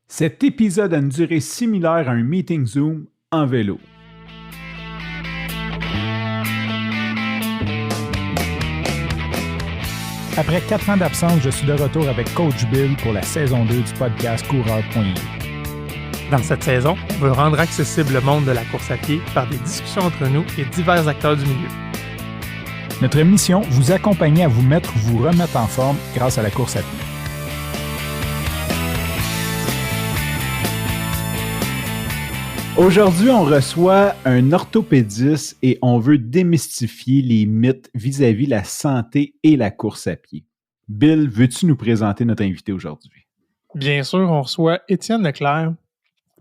Cet épisode a une durée similaire à un meeting Zoom en vélo. Après 4 ans d'absence, je suis de retour avec Coach Bill pour la saison 2 du podcast Coureur.ie. Dans cette saison, on veut rendre accessible le monde de la course à pied par des discussions entre nous et divers acteurs du milieu. Notre mission, vous accompagner à vous remettre en forme grâce à la course à pied. Aujourd'hui, on reçoit un orthopédiste et on veut démystifier les mythes vis-à-vis la santé et la course à pied. Bill, veux-tu nous présenter notre invité aujourd'hui? Bien sûr, on reçoit Étienne Leclerc.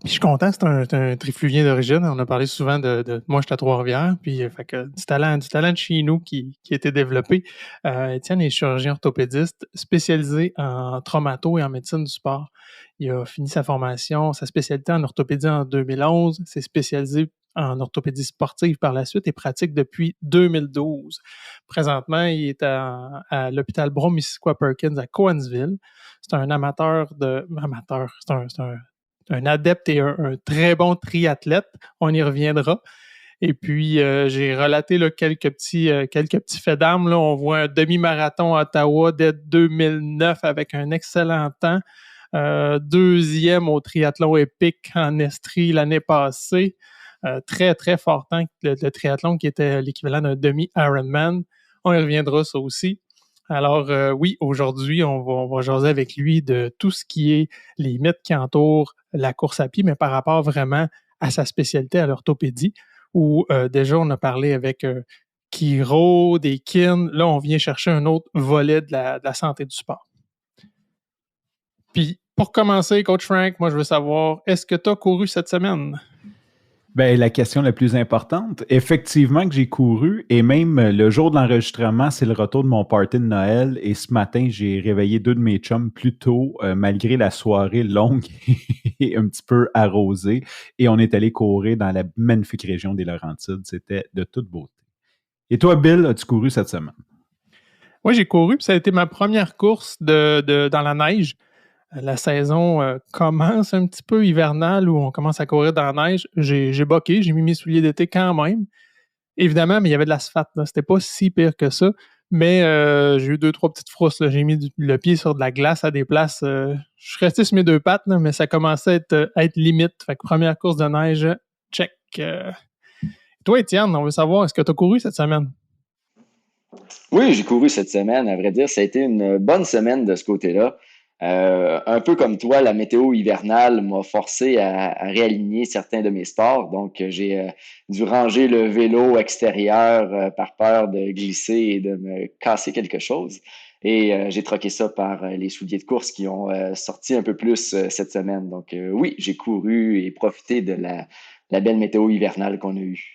Puis je suis content, c'est un trifluvien d'origine. On a parlé souvent de moi, je suis à Trois-Rivières, puis fait que du talent de chez nous qui a été développé. Étienne est chirurgien orthopédiste spécialisé en traumato et en médecine du sport. Il a fini sa formation, sa spécialité en orthopédie en 2011, s'est spécialisé en orthopédie sportive par la suite et pratique depuis 2012. Présentement, il est à l'hôpital Brome-Missisquoi-Perkins à Cowansville. C'est un un adepte et un très bon triathlète. On y reviendra. Et puis, j'ai relaté là, quelques petits faits d'armes. Là. On voit un demi-marathon à Ottawa dès 2009 avec un excellent temps. Deuxième au triathlon épique en Estrie l'année passée. Très, très fort temps, le triathlon qui était l'équivalent d'un demi-Ironman. On y reviendra, ça aussi. Alors, oui, aujourd'hui, on va jaser avec lui de tout ce qui est les mythes qui entourent la course à pied, mais par rapport vraiment à sa spécialité, à l'orthopédie, où déjà, on a parlé avec chiro, des kin. Là, on vient chercher un autre volet de la santé du sport. Puis, pour commencer, Coach Frank, moi, je veux savoir, est-ce que tu as couru cette semaine? Bien, la question la plus importante, effectivement que j'ai couru et même le jour de l'enregistrement, c'est le retour de mon party de Noël et ce matin, j'ai réveillé 2 de mes chums plus tôt malgré la soirée longue et un petit peu arrosée et on est allé courir dans la magnifique région des Laurentides. C'était de toute beauté. Et toi, Bill, as-tu couru cette semaine? Oui, j'ai couru puis ça a été ma première course dans la neige. La saison commence un petit peu hivernale où on commence à courir dans la neige. J'ai boqué, j'ai mis mes souliers d'été quand même. Évidemment, mais il y avait de l'asphalte. C'était pas si pire que ça. Mais j'ai eu 2-3 petites frousses. Là. J'ai mis le pied sur de la glace à des places. Je suis resté sur mes 2 pattes, là, mais ça commençait à être limite. Fait que première course de neige, check. Toi, Étienne, on veut savoir, est-ce que tu as couru cette semaine? Oui, j'ai couru cette semaine. À vrai dire, ça a été une bonne semaine de ce côté-là. Un peu comme toi, la météo hivernale m'a forcé à réaligner certains de mes sports. Donc, j'ai dû ranger le vélo extérieur par peur de glisser et de me casser quelque chose. Et j'ai troqué ça par les souliers de course qui ont sorti un peu plus cette semaine. Donc, oui, j'ai couru et profité de la belle météo hivernale qu'on a eue.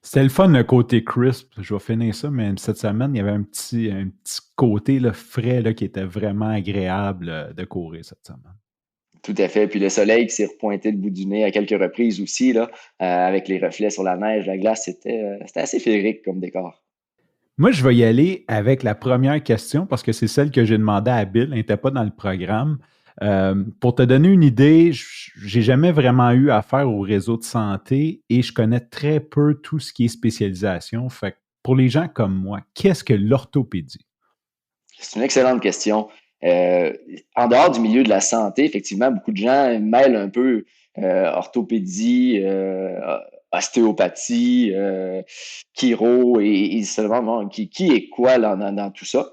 C'était le fun, le côté crisp. Je vais finir ça, mais cette semaine, il y avait un petit côté là, frais là, qui était vraiment agréable de courir cette semaine. Tout à fait. Puis le soleil qui s'est repointé le bout du nez à quelques reprises aussi, là, avec les reflets sur la neige, la glace, c'était assez féerique comme décor. Moi, je vais y aller avec la première question parce que c'est celle que j'ai demandé à Bill. Elle n'était pas dans le programme. Pour te donner une idée, j'ai jamais vraiment eu affaire au réseau de santé et je connais très peu tout ce qui est spécialisation. Fait que pour les gens comme moi, qu'est-ce que l'orthopédie? C'est une excellente question. En dehors du milieu de la santé, effectivement, beaucoup de gens mêlent un peu orthopédie, ostéopathie, chiro et seulement bon, qui est quoi là, dans tout ça.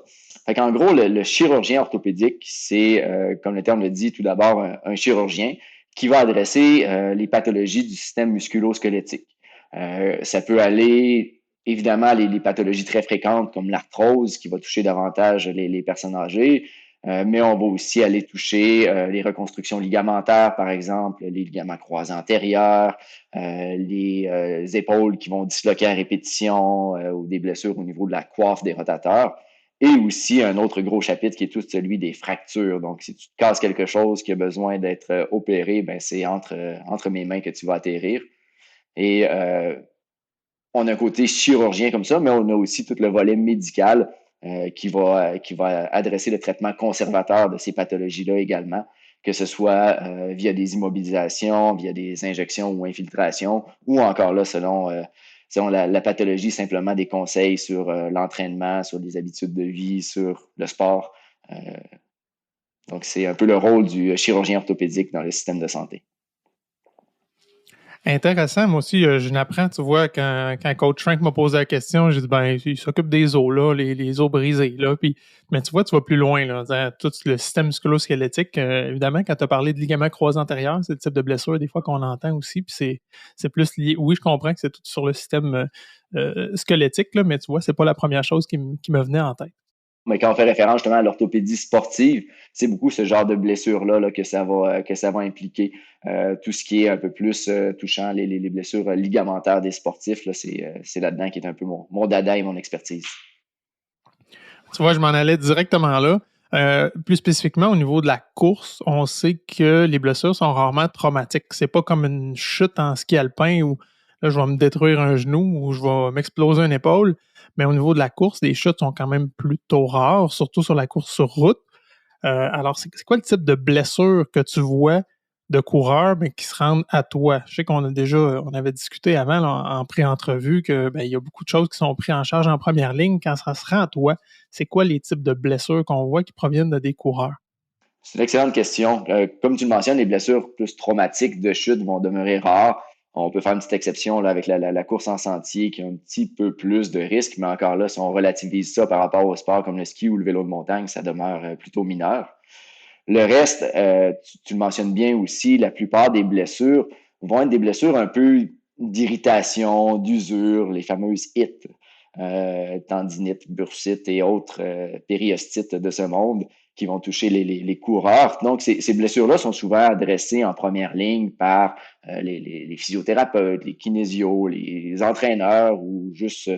Fait qu'en gros, le chirurgien orthopédique, c'est, comme le terme le dit, tout d'abord un chirurgien qui va adresser les pathologies du système musculo-squelettique. Ça peut aller évidemment les pathologies très fréquentes comme l'arthrose qui va toucher davantage les personnes âgées, mais on va aussi aller toucher les reconstructions ligamentaires, par exemple, les ligaments croisés antérieurs, les épaules qui vont disloquer à répétition ou des blessures au niveau de la coiffe des rotateurs. Et aussi un autre gros chapitre qui est tout celui des fractures. Donc, si tu te casses quelque chose qui a besoin d'être opéré, ben c'est entre mes mains que tu vas atterrir. Et on a un côté chirurgien comme ça, mais on a aussi tout le volet médical qui va adresser le traitement conservateur de ces pathologies-là également, que ce soit via des immobilisations, via des injections ou infiltrations, ou encore là, selon la pathologie, simplement des conseils sur l'entraînement, sur les habitudes de vie, sur le sport. Donc, c'est un peu le rôle du chirurgien orthopédique dans le système de santé. Intéressant. Moi aussi, je l'apprends, tu vois, quand Coach Frank m'a posé la question, j'ai dit, il s'occupe des os, là, les os brisés, là. Puis, mais tu vois, tu vas plus loin, là. Tout le système musculo-squelettique, évidemment, quand tu as parlé de ligament croisé antérieur, c'est le type de blessure, des fois, qu'on entend aussi. Puis, c'est plus lié. Oui, je comprends que c'est tout sur le système squelettique, là, mais tu vois, c'est pas la première chose qui me venait en tête. Mais quand on fait référence justement à l'orthopédie sportive, c'est beaucoup ce genre de blessures-là là, que ça va impliquer. Tout ce qui est un peu plus touchant les blessures ligamentaires des sportifs, là, c'est là-dedans qui est un peu mon dada et mon expertise. Tu vois, je m'en allais directement là. Plus spécifiquement, au niveau de la course, on sait que les blessures sont rarement traumatiques. C'est pas comme une chute en ski alpin où là, je vais me détruire un genou ou je vais m'exploser une épaule. Mais au niveau de la course, les chutes sont quand même plutôt rares, surtout sur la course sur route. Alors, c'est quoi le type de blessure que tu vois de coureurs mais qui se rendent à toi? Je sais on avait discuté avant là, en pré-entrevue que il y a beaucoup de choses qui sont prises en charge en première ligne. Quand ça se rend à toi, c'est quoi les types de blessures qu'on voit qui proviennent de des coureurs? C'est une excellente question. Comme tu le mentionnes, les blessures plus traumatiques de chute vont demeurer rares. On peut faire une petite exception là, avec la course en sentier qui a un petit peu plus de risques, mais encore là, si on relativise ça par rapport au sport comme le ski ou le vélo de montagne, ça demeure plutôt mineur. Le reste, tu le mentionnes bien aussi, la plupart des blessures vont être des blessures un peu d'irritation, d'usure, les fameuses IT, tendinite, bursite et autres périostites de ce monde qui vont toucher les coureurs. Donc, ces blessures-là sont souvent adressées en première ligne par les physiothérapeutes, les kinésios, les entraîneurs ou juste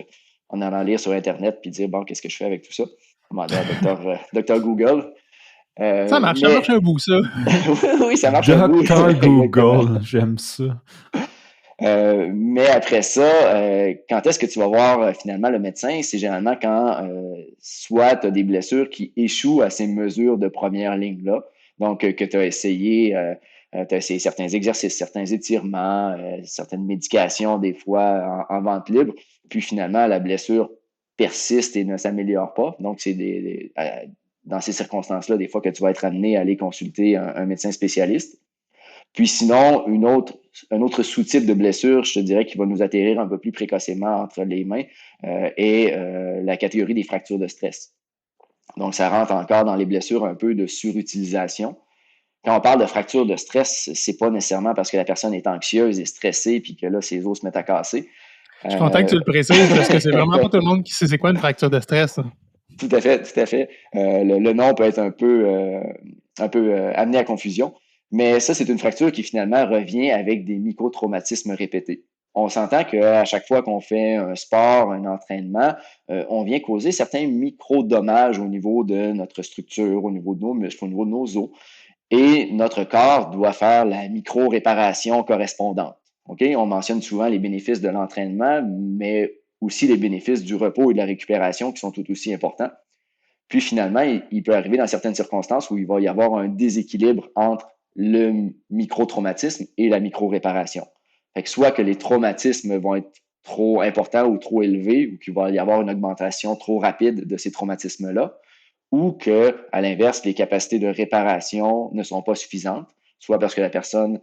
en allant lire sur Internet puis dire, bon, qu'est-ce que je fais avec tout ça? Demander à docteur Google. Ça marche un bout, ça. Oui, ça marche un bout. Docteur Google, j'aime ça. Mais après ça, quand est-ce que tu vas voir finalement le médecin? C'est généralement quand soit tu as des blessures qui échouent à ces mesures de première ligne-là. Donc, que tu as essayé certains exercices, certains étirements, certaines médications, des fois en vente libre. Puis finalement, la blessure persiste et ne s'améliore pas. Donc, c'est dans ces circonstances-là, des fois que tu vas être amené à aller consulter un médecin spécialiste. Puis sinon, un autre sous-type de blessure, je te dirais, qui va nous atterrir un peu plus précocement entre les mains, est la catégorie des fractures de stress. Donc, ça rentre encore dans les blessures un peu de surutilisation. Quand on parle de fracture de stress, c'est pas nécessairement parce que la personne est anxieuse et stressée puis que là, ses os se mettent à casser. Je suis content que tu le précises parce que c'est vraiment pas tout le monde qui sait c'est quoi une fracture de stress. Tout à fait, tout à fait. Le nom peut être un peu amené à confusion. Mais ça, c'est une fracture qui finalement revient avec des micro-traumatismes répétés. On s'entend qu'à chaque fois qu'on fait un sport, un entraînement, on vient causer certains micro-dommages au niveau de notre structure, au niveau de nos muscles, au niveau de nos os. Et notre corps doit faire la micro-réparation correspondante. Okay? On mentionne souvent les bénéfices de l'entraînement, mais aussi les bénéfices du repos et de la récupération qui sont tout aussi importants. Puis finalement, il peut arriver dans certaines circonstances où il va y avoir un déséquilibre entre le micro-traumatisme et la micro-réparation. Fait que soit que les traumatismes vont être trop importants ou trop élevés, ou qu'il va y avoir une augmentation trop rapide de ces traumatismes-là, ou que, à l'inverse, les capacités de réparation ne sont pas suffisantes, soit parce que la personne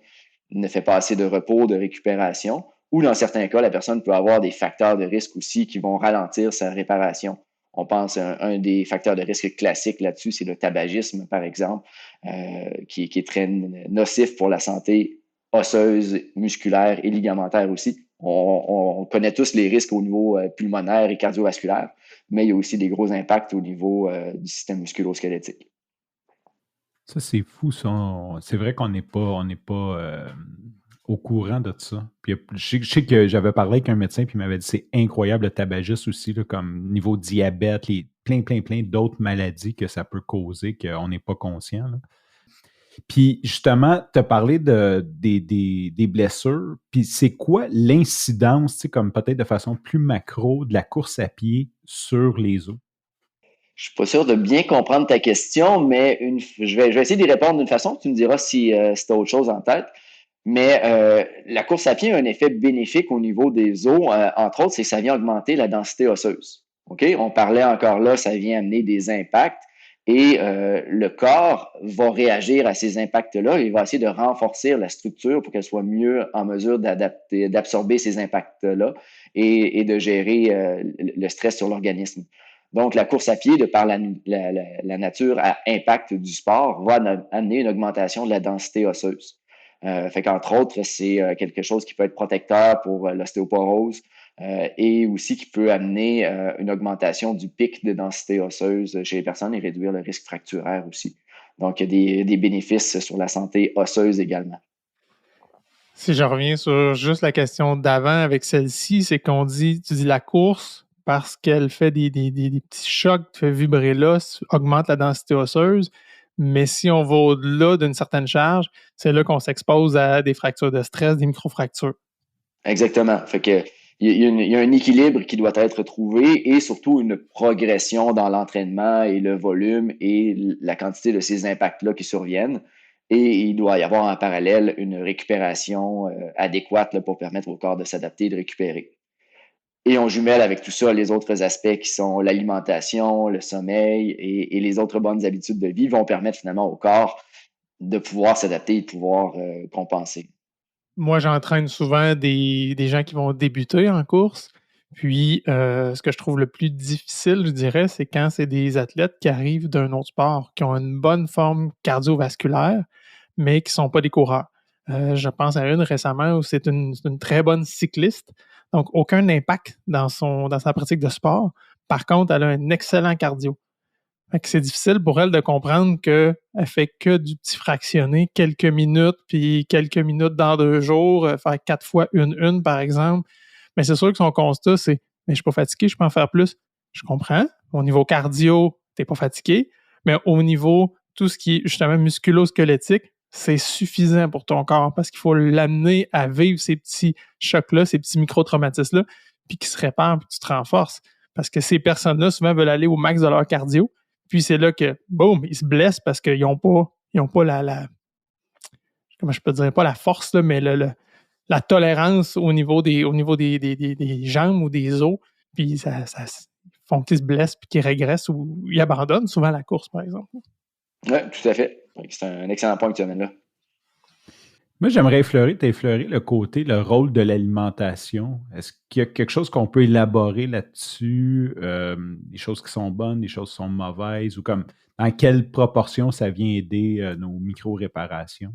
ne fait pas assez de repos, de récupération, ou dans certains cas, la personne peut avoir des facteurs de risque aussi qui vont ralentir sa réparation. On pense à un des facteurs de risque classiques là-dessus, c'est le tabagisme, par exemple, qui est très nocif pour la santé osseuse, musculaire et ligamentaire aussi. On connaît tous les risques au niveau pulmonaire et cardiovasculaire, mais il y a aussi des gros impacts au niveau du système musculo-squelettique. Ça, c'est fou, ça. C'est vrai qu'on n'est pas au courant de ça. Puis, je sais que j'avais parlé avec un médecin, puis il m'avait dit c'est incroyable le tabagisme aussi, là, comme niveau diabète, plein d'autres maladies que ça peut causer qu'on n'est pas conscient. Là. Puis, justement, tu as parlé des blessures. Puis, c'est quoi l'incidence, comme peut-être de façon plus macro, de la course à pied sur les os? Je suis pas sûr de bien comprendre ta question, mais je vais essayer d'y répondre d'une façon. Tu me diras si tu as autre chose en tête. Mais la course à pied a un effet bénéfique au niveau des os. Entre autres, c'est que ça vient augmenter la densité osseuse. OK? On parlait encore là, ça vient amener des impacts et le corps va réagir à ces impacts-là. Il va essayer de renforcer la structure pour qu'elle soit mieux en mesure d'absorber ces impacts-là et de gérer le stress sur l'organisme. Donc, la course à pied, de par la nature à impact du sport, va amener une augmentation de la densité osseuse. Fait qu'entre autres, c'est quelque chose qui peut être protecteur pour l'ostéoporose et aussi qui peut amener une augmentation du pic de densité osseuse chez les personnes et réduire le risque fracturaire aussi. Donc, il y a des bénéfices sur la santé osseuse également. Si je reviens sur juste la question d'avant avec celle-ci, c'est qu'on dit, tu dis la course parce qu'elle fait des petits chocs, fait vibrer l'os, augmente la densité osseuse. Mais si on va au-delà d'une certaine charge, c'est là qu'on s'expose à des fractures de stress, des microfractures. Exactement. Fait que il y a un équilibre qui doit être trouvé et surtout une progression dans l'entraînement et le volume et la quantité de ces impacts-là qui surviennent. Et il doit y avoir en parallèle une récupération adéquate là, pour permettre au corps de s'adapter et de récupérer. Et on jumelle avec tout ça les autres aspects qui sont l'alimentation, le sommeil et les autres bonnes habitudes de vie vont permettre finalement au corps de pouvoir s'adapter et de pouvoir compenser. Moi, j'entraîne souvent des gens qui vont débuter en course. Puis, ce que je trouve le plus difficile, je dirais, c'est quand c'est des athlètes qui arrivent d'un autre sport, qui ont une bonne forme cardiovasculaire, mais qui ne sont pas des coureurs. Je pense à une récemment où c'est une très bonne cycliste, donc aucun impact dans sa pratique de sport. Par contre, elle a un excellent cardio. Fait que c'est difficile pour elle de comprendre qu'elle fait que du petit fractionné, quelques minutes, puis quelques minutes dans 2 jours, faire 4 fois une, par exemple. Mais c'est sûr que son constat, c'est « Mais je suis pas fatigué, je peux en faire plus. » Je comprends. Au niveau cardio, tu n'es pas fatigué. Mais au niveau tout ce qui est justement musculo-squelettique, c'est suffisant pour ton corps parce qu'il faut l'amener à vivre ces petits chocs-là, ces petits micro-traumatismes-là, puis qu'ils se réparent, puis que tu te renforces. Parce que ces personnes-là, souvent, veulent aller au max de leur cardio. Puis c'est là que, boum, ils se blessent parce qu'ils n'ont pas comment je peux dire, pas la force, là, mais la tolérance au niveau des jambes ou des os. Puis ça font qu'ils se blessent puis qu'ils régressent ou ils abandonnent souvent la course, par exemple. Oui, tout à fait. C'est un excellent point que tu amènes là. Moi, j'aimerais effleurer le côté, le rôle de l'alimentation. Est-ce qu'il y a quelque chose qu'on peut élaborer là-dessus? Des choses qui sont bonnes, des choses qui sont mauvaises, ou comme dans quelle proportion ça vient aider nos micro-réparations?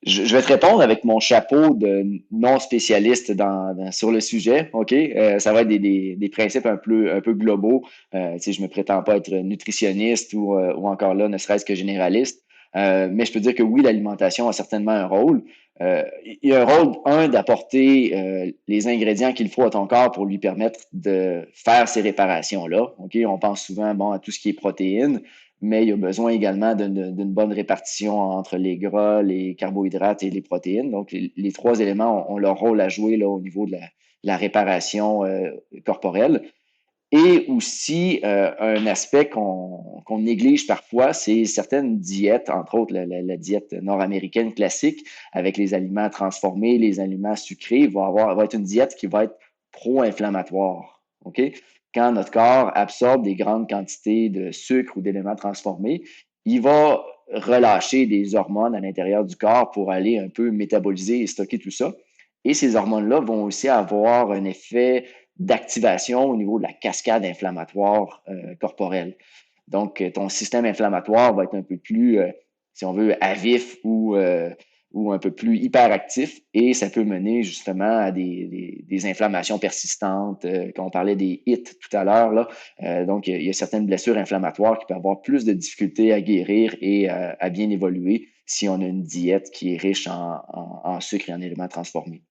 Je vais te répondre avec mon chapeau de non spécialiste sur le sujet, OK? Ça va être des principes un peu globaux. Je me prétends pas être nutritionniste ou encore là, ne serait-ce que généraliste. Mais je peux dire que oui, l'alimentation a certainement un rôle. Il y a un rôle, d'apporter les ingrédients qu'il faut à ton corps pour lui permettre de faire ces réparations-là. OK? On pense souvent à tout ce qui est protéines, mais il y a besoin également d'une bonne répartition entre les gras, les carbohydrates et les protéines. Donc, les trois éléments ont leur rôle à jouer là, au niveau de la réparation corporelle. Et aussi, un aspect qu'on néglige parfois, c'est certaines diètes, entre autres la diète nord-américaine classique, avec les aliments transformés, les aliments sucrés, va être une diète qui va être pro-inflammatoire. OK? Quand notre corps absorbe des grandes quantités de sucre ou d'éléments transformés, il va relâcher des hormones à l'intérieur du corps pour aller un peu métaboliser et stocker tout ça. Et ces hormones-là vont aussi avoir un effet d'activation au niveau de la cascade inflammatoire corporelle. Donc, ton système inflammatoire va être un peu plus, si on veut, à vif ou un peu plus hyperactif et ça peut mener justement à des inflammations persistantes. Quand on parlait des hits tout à l'heure, là, donc il y a certaines blessures inflammatoires qui peuvent avoir plus de difficultés à guérir et à bien évoluer si on a une diète qui est riche en sucre et en éléments transformés.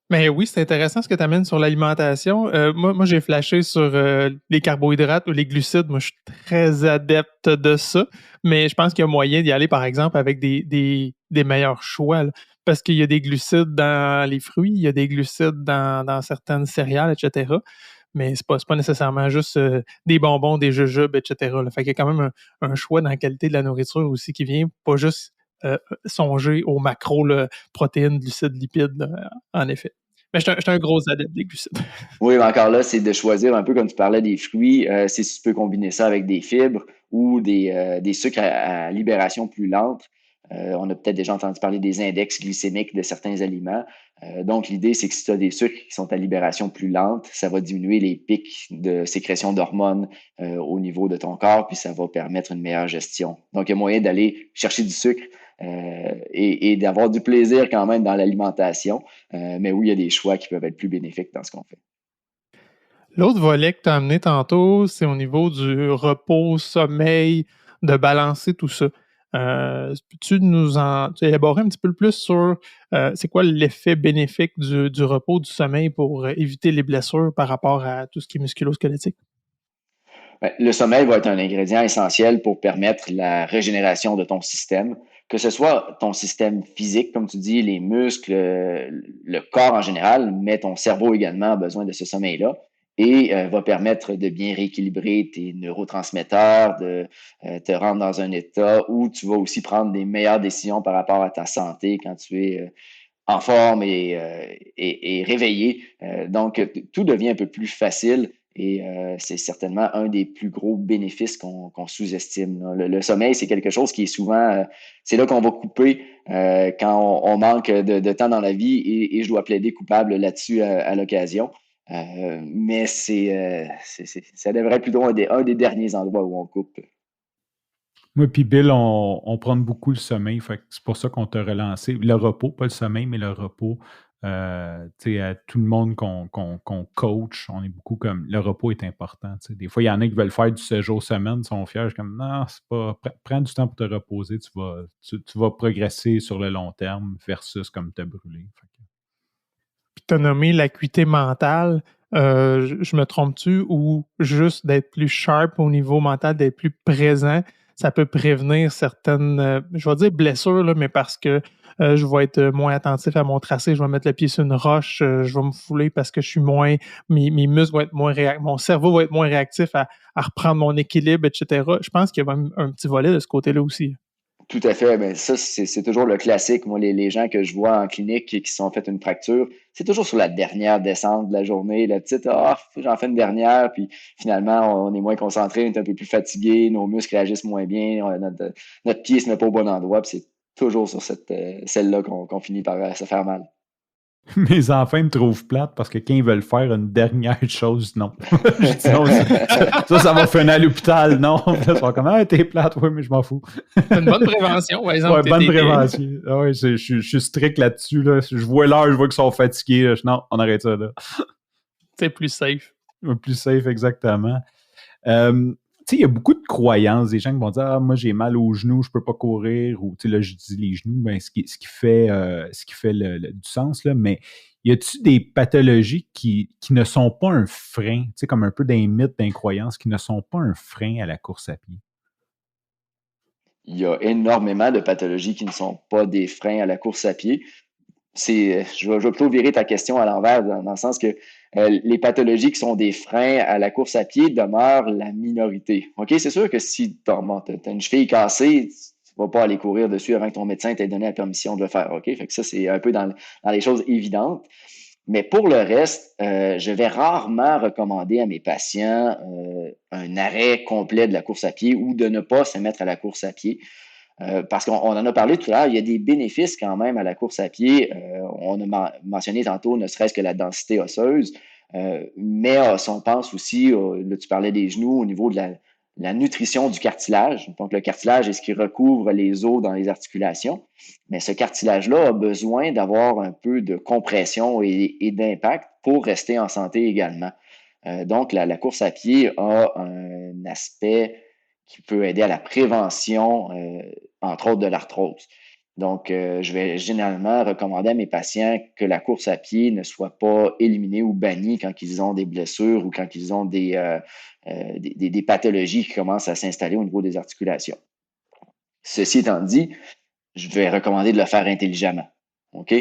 Mais oui, c'est intéressant ce que tu amènes sur l'alimentation. Moi, j'ai flashé sur les carbohydrates ou les glucides. Moi, je suis très adepte de ça. Mais je pense qu'il y a moyen d'y aller, par exemple, avec des meilleurs choix. Là. Parce qu'il y a des glucides dans les fruits, il y a des glucides dans certaines céréales, etc. mais c'est pas nécessairement juste des bonbons, des jujubes, etc. Là. Fait qu'il y a quand même un choix dans la qualité de la nourriture aussi qui vient, pas juste songer aux macros, là, protéines, glucides, lipides, là, en effet. Mais j'étais un gros adepte des glucides. Oui, mais encore là, c'est de choisir un peu comme tu parlais des fruits, si tu peux combiner ça avec des fibres ou des sucres à libération plus lente. On a peut-être déjà entendu parler des index glycémiques de certains aliments. Donc, l'idée, c'est que si tu as des sucres qui sont à libération plus lente, ça va diminuer les pics de sécrétion d'hormones au niveau de ton corps, puis ça va permettre une meilleure gestion. Donc, il y a moyen d'aller chercher du sucre et d'avoir du plaisir quand même dans l'alimentation. Mais oui, il y a des choix qui peuvent être plus bénéfiques dans ce qu'on fait. L'autre volet que tu as amené tantôt, c'est au niveau du repos, sommeil, de balancer tout ça. Peux-tu élaborer un petit peu plus sur c'est quoi l'effet bénéfique du repos, du sommeil pour éviter les blessures par rapport à tout ce qui est musculo-squelettique? Le sommeil va être un ingrédient essentiel pour permettre la régénération de ton système, que ce soit ton système physique, comme tu dis, les muscles, le corps en général, mais ton cerveau également a besoin de ce sommeil-là et va permettre de bien rééquilibrer tes neurotransmetteurs, de te rendre dans un état où tu vas aussi prendre des meilleures décisions par rapport à ta santé quand tu es en forme et réveillé. Donc, tout devient un peu plus facile et c'est certainement un des plus gros bénéfices qu'on sous-estime. Le sommeil, c'est quelque chose qui est souvent, c'est là qu'on va couper quand on manque de temps dans la vie et je dois plaider coupable là-dessus à l'occasion. Mais ça devrait être plutôt un des derniers endroits où on coupe. Moi puis Bill, on prône beaucoup le sommeil, fait que c'est pour ça qu'on t'a relancé. Le repos, pas le sommeil, mais le repos. Tu sais, à tout le monde qu'on coach, on est beaucoup comme le repos est important. Tu sais. Des fois, il y en a qui veulent faire du 7 jours semaine, ils sont fiers. Je suis comme non, c'est pas. Prends du temps pour te reposer, tu vas progresser sur le long terme versus comme te brûler. Fait que- Puis tu as nommé l'acuité mentale. Je me trompe-tu ou juste d'être plus sharp au niveau mental, d'être plus présent, ça peut prévenir certaines, je vais dire blessures, là, mais parce que je vais être moins attentif à mon tracé, je vais mettre le pied sur une roche, je vais me fouler parce que je suis moins, mes muscles vont être moins réactifs, mon cerveau va être moins réactif à reprendre mon équilibre, etc. Je pense qu'il y a même un petit volet de ce côté-là aussi. Tout à fait. Ben, ça, c'est toujours le classique. Moi, les gens que je vois en clinique qui se sont fait une fracture, c'est toujours sur la dernière descente de la journée. La petite, j'en fais une dernière, puis finalement, on est moins concentré, on est un peu plus fatigué, nos muscles réagissent moins bien, notre pied se met pas au bon endroit, puis c'est toujours sur celle-là qu'on finit par se faire mal. Mes enfants ils me trouvent plate parce que quand ils veulent faire une dernière chose, non. Je dis non, ça va finir à l'hôpital, non. Ils sont comme, ah, t'es plate, oui, mais je m'en fous. C'est une bonne prévention, par exemple. Ouais, bonne prévention. Ah ouais, je suis strict là-dessus. Là. Je vois l'heure, je vois qu'ils sont fatigués. Là. Non, on arrête ça là. C'est plus safe. Plus safe, exactement. Tu sais, il y a beaucoup de croyances, des gens qui vont dire ah, moi j'ai mal aux genoux, je peux pas courir, ou tu sais, là, je dis les genoux, ben, ce qui fait du sens, là, mais y a-t-il des pathologies qui ne sont pas un frein, tu sais, comme un peu des mythes, des croyances, qui ne sont pas un frein à la course à pied? Il y a énormément de pathologies qui ne sont pas des freins à la course à pied. Je vais plutôt virer ta question à l'envers, dans le sens que les pathologies qui sont des freins à la course à pied demeurent la minorité. OK, c'est sûr que si tu as une cheville cassée, tu ne vas pas aller courir dessus avant que ton médecin t'ait donné la permission de le faire. OK? Fait que ça, c'est un peu dans les choses évidentes. Mais pour le reste, je vais rarement recommander à mes patients un arrêt complet de la course à pied ou de ne pas se mettre à la course à pied. Parce qu'on en a parlé tout à l'heure, il y a des bénéfices quand même à la course à pied. On a mentionné tantôt ne serait-ce que la densité osseuse, mais si on pense aussi, là tu parlais des genoux, au niveau de la nutrition du cartilage. Donc le cartilage est ce qui recouvre les os dans les articulations, mais ce cartilage-là a besoin d'avoir un peu de compression et d'impact pour rester en santé également. Donc la course à pied a un aspect qui peut aider à la prévention, entre autres de l'arthrose. Donc, je vais généralement recommander à mes patients que la course à pied ne soit pas éliminée ou bannie quand ils ont des blessures ou quand ils ont des pathologies qui commencent à s'installer au niveau des articulations. Ceci étant dit, je vais recommander de le faire intelligemment. OK?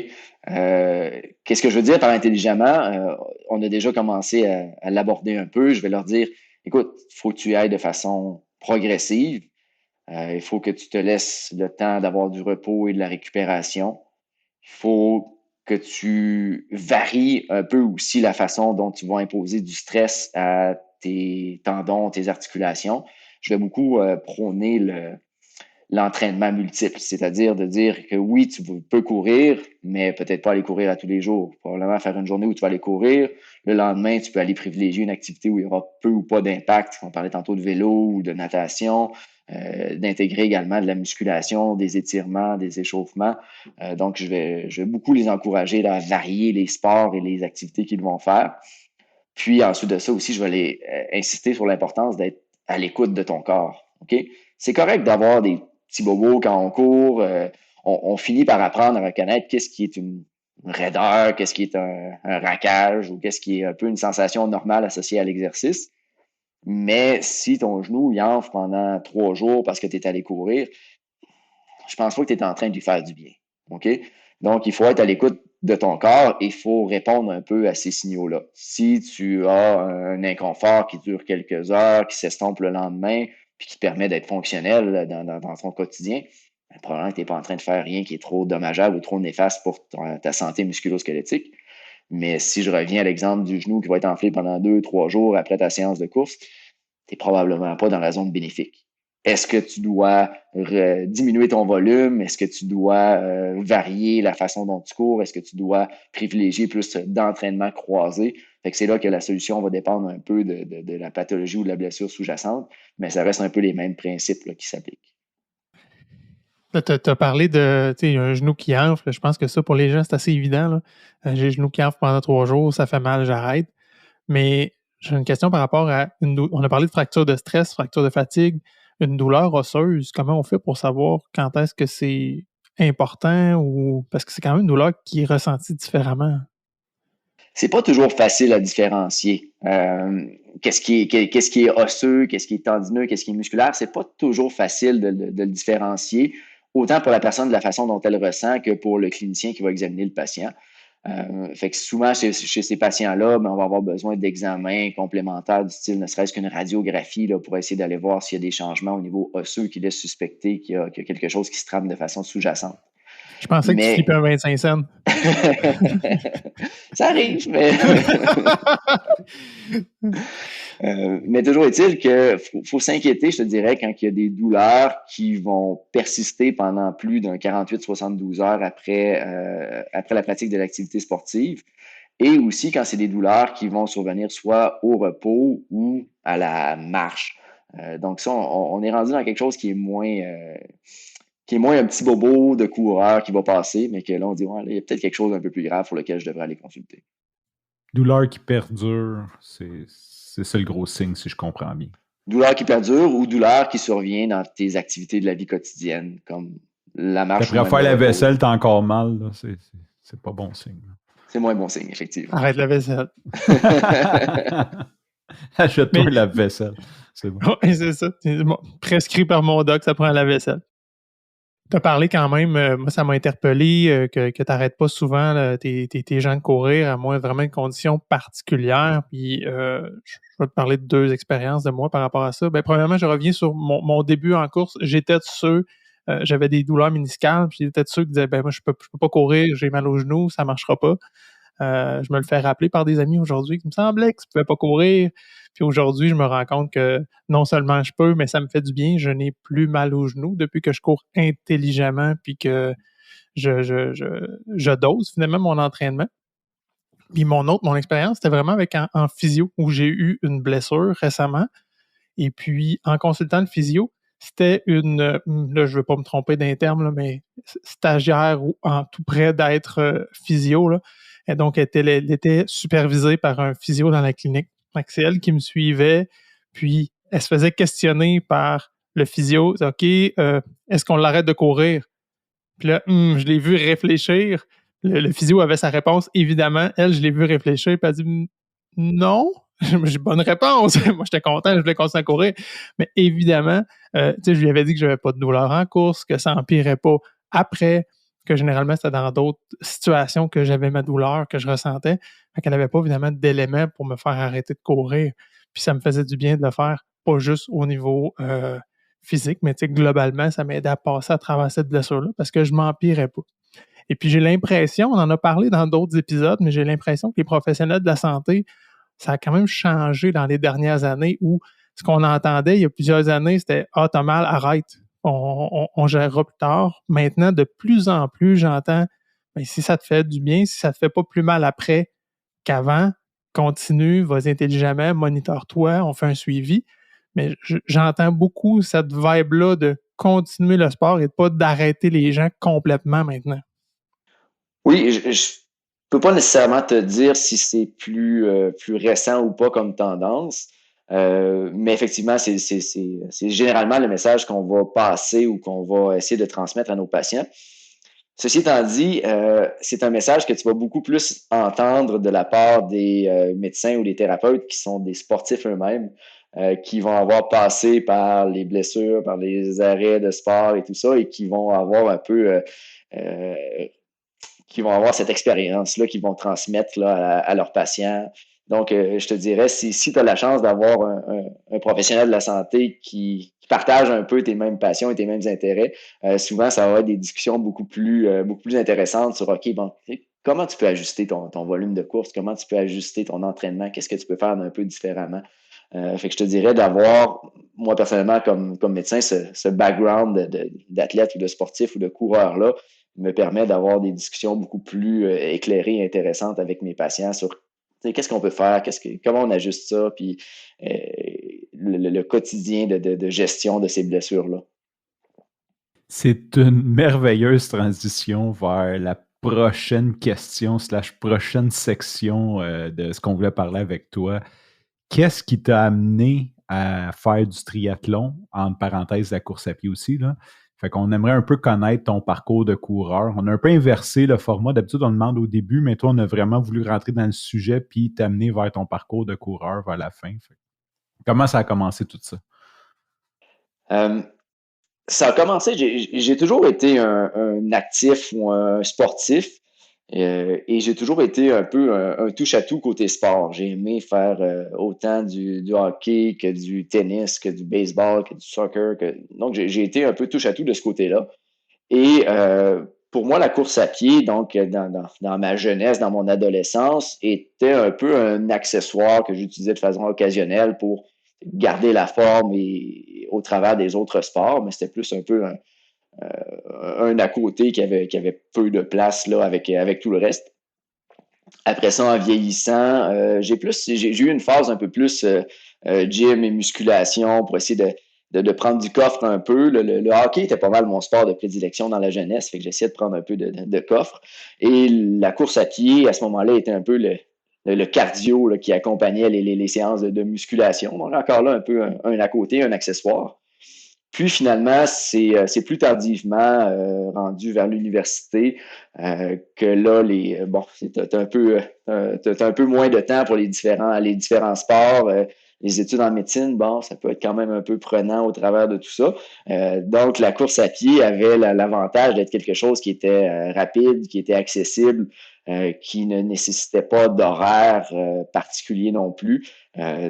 Qu'est-ce que je veux dire par intelligemment? On a déjà commencé à l'aborder un peu. Je vais leur dire, écoute, il faut que tu ailles de façon progressive. Il faut que tu te laisses le temps d'avoir du repos et de la récupération. Il faut que tu varies un peu aussi la façon dont tu vas imposer du stress à tes tendons, tes articulations. Je vais beaucoup prôner l'entraînement multiple, c'est-à-dire de dire que oui, tu peux courir, mais peut-être pas aller courir à tous les jours. Probablement faire une journée où tu vas aller courir. Le lendemain, tu peux aller privilégier une activité où il y aura peu ou pas d'impact. On parlait tantôt de vélo ou de natation, d'intégrer également de la musculation, des étirements, des échauffements. Donc, je vais beaucoup les encourager à varier les sports et les activités qu'ils vont faire. Puis ensuite de ça aussi, je vais les insister sur l'importance d'être à l'écoute de ton corps. OK? C'est correct d'avoir des petits bobos quand on court. On finit par apprendre à reconnaître qu'est-ce qui est une raideur, qu'est-ce qui est un raquage ou qu'est-ce qui est un peu une sensation normale associée à l'exercice. Mais si ton genou il enfle pendant 3 jours parce que tu es allé courir, je pense pas que tu es en train de lui faire du bien. OK? Donc, il faut être à l'écoute de ton corps et il faut répondre un peu à ces signaux-là. Si tu as un inconfort qui dure quelques heures, qui s'estompe le lendemain, puis qui te permet d'être fonctionnel dans ton quotidien, probablement que tu n'es pas en train de faire rien qui est trop dommageable ou trop néfaste pour ta santé musculo-squelettique. Mais si je reviens à l'exemple du genou qui va être enflé pendant 2-3 jours après ta séance de course, tu n'es probablement pas dans la zone bénéfique. Est-ce que tu dois diminuer ton volume? Est-ce que tu dois varier la façon dont tu cours? Est-ce que tu dois privilégier plus d'entraînement croisé? Fait que c'est là que la solution va dépendre un peu de la pathologie ou de la blessure sous-jacente, mais ça reste un peu les mêmes principes là, qui s'appliquent. Tu as parlé de un genou qui enfle. Je pense que ça, pour les gens, c'est assez évident. Là. J'ai le genou qui enfle pendant 3 jours, ça fait mal, j'arrête. Mais j'ai une question par rapport à on a parlé de fracture de stress, fracture de fatigue, une douleur osseuse. Comment on fait pour savoir quand est-ce que c'est important ou parce que c'est quand même une douleur qui est ressentie différemment? C'est pas toujours facile à différencier. Qu'est-ce qui est osseux, qu'est-ce qui est tendineux, qu'est-ce qui est musculaire, c'est pas toujours facile de le différencier, autant pour la personne de la façon dont elle ressent que pour le clinicien qui va examiner le patient. Fait que souvent, chez ces patients-là, on va avoir besoin d'examens complémentaires du style, ne serait-ce qu'une radiographie là, pour essayer d'aller voir s'il y a des changements au niveau osseux qui laissent suspecter qu'il y a quelque chose qui se trame de façon sous-jacente. Je pensais que tu flippais un 25 cents. Ça arrive, mais... mais toujours est-il qu'il faut s'inquiéter, je te dirais, quand il y a des douleurs qui vont persister pendant plus d'un 48-72 heures après la pratique de l'activité sportive, et aussi quand c'est des douleurs qui vont survenir soit au repos ou à la marche. Donc ça, on est rendu dans quelque chose qui est moins un petit bobo de coureur qui va passer, mais que là, on dit, ouais, il y a peut-être quelque chose d'un peu plus grave pour lequel je devrais aller consulter. Douleur qui perdure, c'est ça le gros signe, si je comprends bien. Douleur qui perdure ou douleur qui survient dans tes activités de la vie quotidienne, comme la marche. Après faire la vaisselle, t'as encore mal, là, c'est pas bon signe. C'est moins bon signe, effectivement. Arrête la vaisselle. Achète-toi la vaisselle. C'est bon. Oui, c'est ça. Prescrit par mon doc, ça prend la vaisselle. Tu as parlé quand même, moi ça m'a interpellé que tu n'arrêtes pas souvent là, tes gens de courir, à moins vraiment une condition particulière. Puis je vais te parler de 2 expériences de moi par rapport à ça. Ben, premièrement, je reviens sur mon début en course. J'étais de ceux, j'avais des douleurs méniscales, puis j'étais de ceux qui disaient ben moi je peux pas courir, j'ai mal au genou, ça marchera pas. Je me le fais rappeler par des amis aujourd'hui qui me semblaient que je pouvais pas courir. Puis aujourd'hui, je me rends compte que non seulement je peux, mais ça me fait du bien. Je n'ai plus mal aux genoux depuis que je cours intelligemment puis que je dose finalement mon entraînement. Puis mon expérience, c'était vraiment avec en physio où j'ai eu une blessure récemment. Et puis, en consultant le physio, c'était là, je ne veux pas me tromper d'un terme, là, mais stagiaire ou en tout près d'être physio, là. Et donc, elle était supervisée par un physio dans la clinique. C'est elle qui me suivait, puis elle se faisait questionner par le physio. OK, est-ce qu'on l'arrête de courir? Puis là, je l'ai vu réfléchir. Le physio avait sa réponse, évidemment. Elle, je l'ai vu réfléchir, puis elle a dit non. J'ai bonne réponse. Moi, j'étais content, je voulais continuer à courir. Mais évidemment, je lui avais dit que je n'avais pas de douleur en course, que ça n'empirait pas après, que généralement, c'était dans d'autres situations que j'avais ma douleur, que je ressentais. Fait qu'elle n'avait pas évidemment d'éléments pour me faire arrêter de courir. Puis ça me faisait du bien de le faire, pas juste au niveau physique, mais globalement, ça m'aidait à passer à travers cette blessure-là parce que je m'empirais pas. Et puis j'ai l'impression, on en a parlé dans d'autres épisodes, mais j'ai l'impression que les professionnels de la santé, ça a quand même changé dans les dernières années où ce qu'on entendait il y a plusieurs années, c'était « Ah, t'as mal, arrête, on gérera plus tard ». Maintenant, de plus en plus, j'entends « Si ça te fait du bien, si ça te fait pas plus mal après qu'avant, continue, vas-y intelligemment, monitore-toi, on fait un suivi ». Mais j'entends beaucoup cette vibe-là de continuer le sport et de pas d'arrêter les gens complètement maintenant. Oui, je peux pas nécessairement te dire si c'est plus récent ou pas comme tendance, mais effectivement, c'est généralement le message qu'on va passer ou qu'on va essayer de transmettre à nos patients. Ceci étant dit, c'est un message que tu vas beaucoup plus entendre de la part des médecins ou des thérapeutes qui sont des sportifs eux-mêmes, qui vont avoir passé par les blessures, par les arrêts de sport et tout ça, et qui vont avoir un peu qui vont avoir cette expérience-là, qu'ils vont transmettre là, à leurs patients. Donc, je te dirais, si tu as la chance d'avoir un professionnel de la santé qui partage un peu tes mêmes passions et tes mêmes intérêts, souvent, ça va être des discussions beaucoup plus intéressantes sur, OK, bon, comment tu peux ajuster ton volume de course, comment tu peux ajuster ton entraînement, qu'est-ce que tu peux faire d'un peu différemment. Fait que je te dirais d'avoir, moi personnellement, comme médecin, ce background d'athlète ou de sportif ou de coureur-là, me permet d'avoir des discussions beaucoup plus éclairées et intéressantes avec mes patients sur qu'est-ce qu'on peut faire, comment on ajuste ça, puis le quotidien de gestion de ces blessures-là. C'est une merveilleuse transition vers la prochaine question / prochaine section de ce qu'on voulait parler avec toi. Qu'est-ce qui t'a amené à faire du triathlon, entre parenthèses la course à pied aussi, là? Fait qu'on aimerait un peu connaître ton parcours de coureur. On a un peu inversé le format. D'habitude, on demande au début, mais toi, on a vraiment voulu rentrer dans le sujet puis t'amener vers ton parcours de coureur vers la fin. Fait. Comment ça a commencé tout ça? Ça a commencé, j'ai toujours été un actif ou un sportif et j'ai toujours été un peu un touche-à-tout côté sport. J'ai aimé faire autant du hockey que du tennis, que du baseball, que du soccer. Donc, j'ai été un peu touche-à-tout de ce côté-là. Et pour moi, la course à pied, donc dans ma jeunesse, dans mon adolescence, était un peu un accessoire que j'utilisais de façon occasionnelle pour garder la forme et au travers des autres sports, mais c'était plus un peu un à côté qui avait peu de place là avec tout le reste. Après ça, en vieillissant, j'ai eu une phase un peu plus gym et musculation pour essayer de prendre du coffre un peu. Le hockey était pas mal mon sport de prédilection dans la jeunesse, fait que j'essayais de prendre un peu de coffre. Et la course à pied, à ce moment-là, était un peu le cardio là, qui accompagnait les séances de musculation. Donc encore là, un peu un à côté, un accessoire. Puis finalement, c'est plus tardivement rendu vers l'université que là, t'as un peu moins de temps pour les différents sports. Les études en médecine, bon, ça peut être quand même un peu prenant au travers de tout ça. Donc, la course à pied avait l'avantage d'être quelque chose qui était rapide, qui était accessible, qui ne nécessitait pas d'horaire particulier non plus.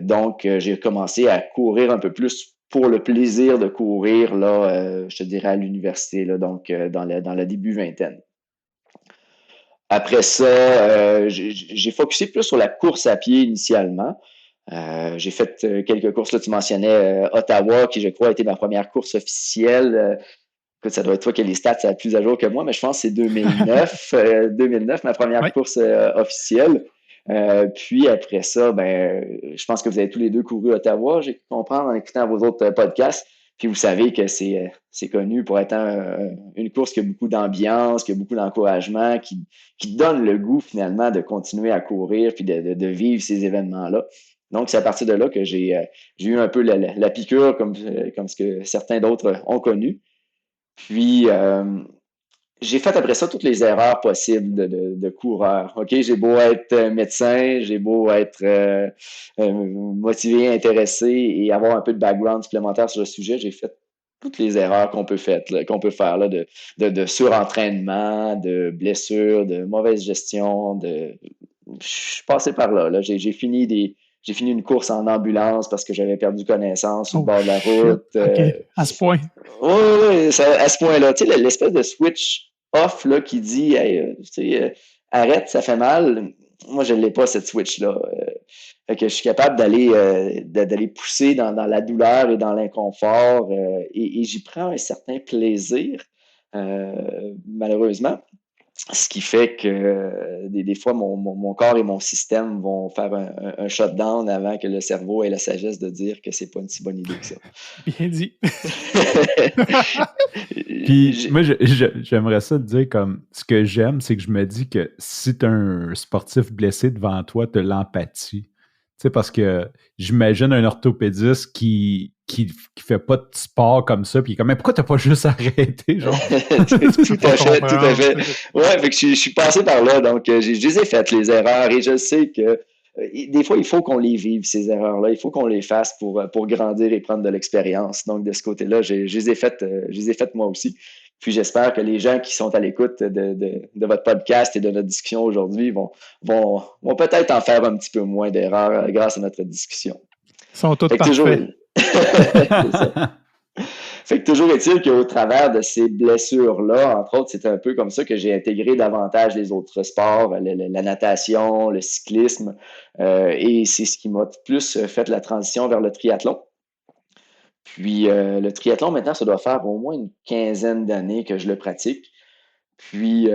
Donc, j'ai commencé à courir un peu plus pour le plaisir de courir, là, je te dirais à l'université, là, donc dans la début vingtaine. Après ça, j'ai focusé plus sur la course à pied initialement. J'ai fait quelques courses, là, tu mentionnais Ottawa, qui je crois a été ma première course officielle. Écoute, ça doit être toi qui as les stats plus à jour que moi, mais je pense que c'est 2009. 2009, ma première course officielle. Puis après ça, je pense que vous avez tous les deux couru Ottawa, j'ai pu comprendre en écoutant vos autres podcasts. Puis vous savez que c'est connu pour être une course qui a beaucoup d'ambiance, qui a beaucoup d'encouragement, qui donne le goût finalement de continuer à courir puis de vivre ces événements-là. Donc, c'est à partir de là que j'ai eu un peu la piqûre comme ce que certains d'autres ont connu. Puis, j'ai fait après ça toutes les erreurs possibles de coureur. OK, j'ai beau être médecin, j'ai beau être motivé, intéressé et avoir un peu de background supplémentaire sur le sujet, j'ai fait toutes les erreurs qu'on peut faire là, de surentraînement, de blessures, de mauvaise gestion, je suis passé par là. J'ai fini une course en ambulance parce que j'avais perdu connaissance sur le Oh bord de la shit. route. OK. À ce point. Oui, à ce point-là. Tu sais, l'espèce de switch off là, qui dit hey, tu sais, arrête, ça fait mal. Moi, je ne l'ai pas, cette switch-là. Fait que je suis capable d'aller pousser dans la douleur et dans l'inconfort et j'y prends un certain plaisir, malheureusement. Ce qui fait que des fois, mon corps et mon système vont faire un shutdown avant que le cerveau ait la sagesse de dire que c'est pas une si bonne idée que ça. Bien dit. Puis moi, j'aimerais ça te dire comme ce que j'aime, c'est que je me dis que si tu as un sportif blessé devant toi, tu as l'empathie. Tu sais, parce que j'imagine un orthopédiste qui fait pas de sport comme ça, puis comme, mais pourquoi t'as pas juste arrêté, genre? Tout à fait. Ouais, fait que je suis passé par là, donc je les ai faites, les erreurs, et je sais que des fois, il faut qu'on les vive, ces erreurs-là. Il faut qu'on les fasse pour grandir et prendre de l'expérience. Donc, de ce côté-là, je les ai faites moi aussi. Puis j'espère que les gens qui sont à l'écoute de votre podcast et de notre discussion aujourd'hui vont peut-être en faire un petit peu moins d'erreurs grâce à notre discussion. Ils sont tous parfaits. C'est ça. Fait que toujours est-il qu'au travers de ces blessures-là, entre autres, c'est un peu comme ça que j'ai intégré davantage les autres sports, la natation, le cyclisme, et c'est ce qui m'a plus fait la transition vers le triathlon. Puis le triathlon, maintenant, ça doit faire au moins une quinzaine d'années que je le pratique. Puis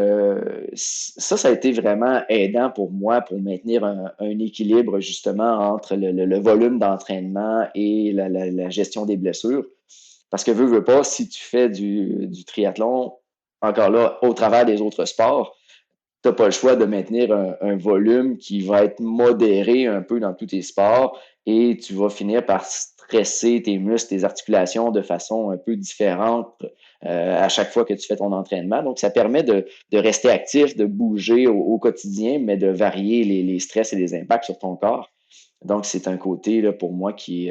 ça a été vraiment aidant pour moi pour maintenir un équilibre justement entre le volume d'entraînement et la gestion des blessures. Parce que veux pas, si tu fais du triathlon, encore là, au travers des autres sports, tu n'as pas le choix de maintenir un volume qui va être modéré un peu dans tous tes sports et tu vas finir par stresser tes muscles, tes articulations de façon un peu différente à chaque fois que tu fais ton entraînement. Donc, ça permet de rester actif, de bouger au quotidien, mais de varier les stress et les impacts sur ton corps. Donc, c'est un côté là, pour moi qui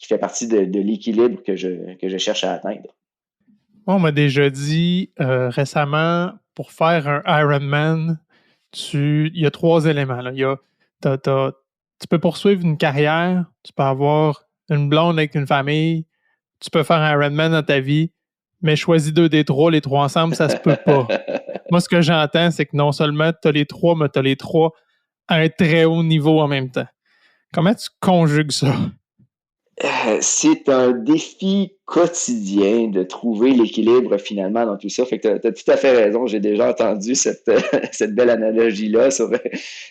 fait partie de l'équilibre que je cherche à atteindre. On m'a déjà dit récemment, pour faire un Ironman, il y a 3 éléments. Là. Tu peux poursuivre une carrière, tu peux avoir une blonde avec une famille, tu peux faire un Ironman dans ta vie, mais choisis 2 des 3, les 3 ensemble, ça se peut pas. Moi, ce que j'entends, c'est que non seulement tu as les 3, mais tu as les 3 à un très haut niveau en même temps. Comment tu conjugues ça? C'est un défi quotidien de trouver l'équilibre finalement dans tout ça. Fait que tu as tout à fait raison. J'ai déjà entendu cette belle analogie-là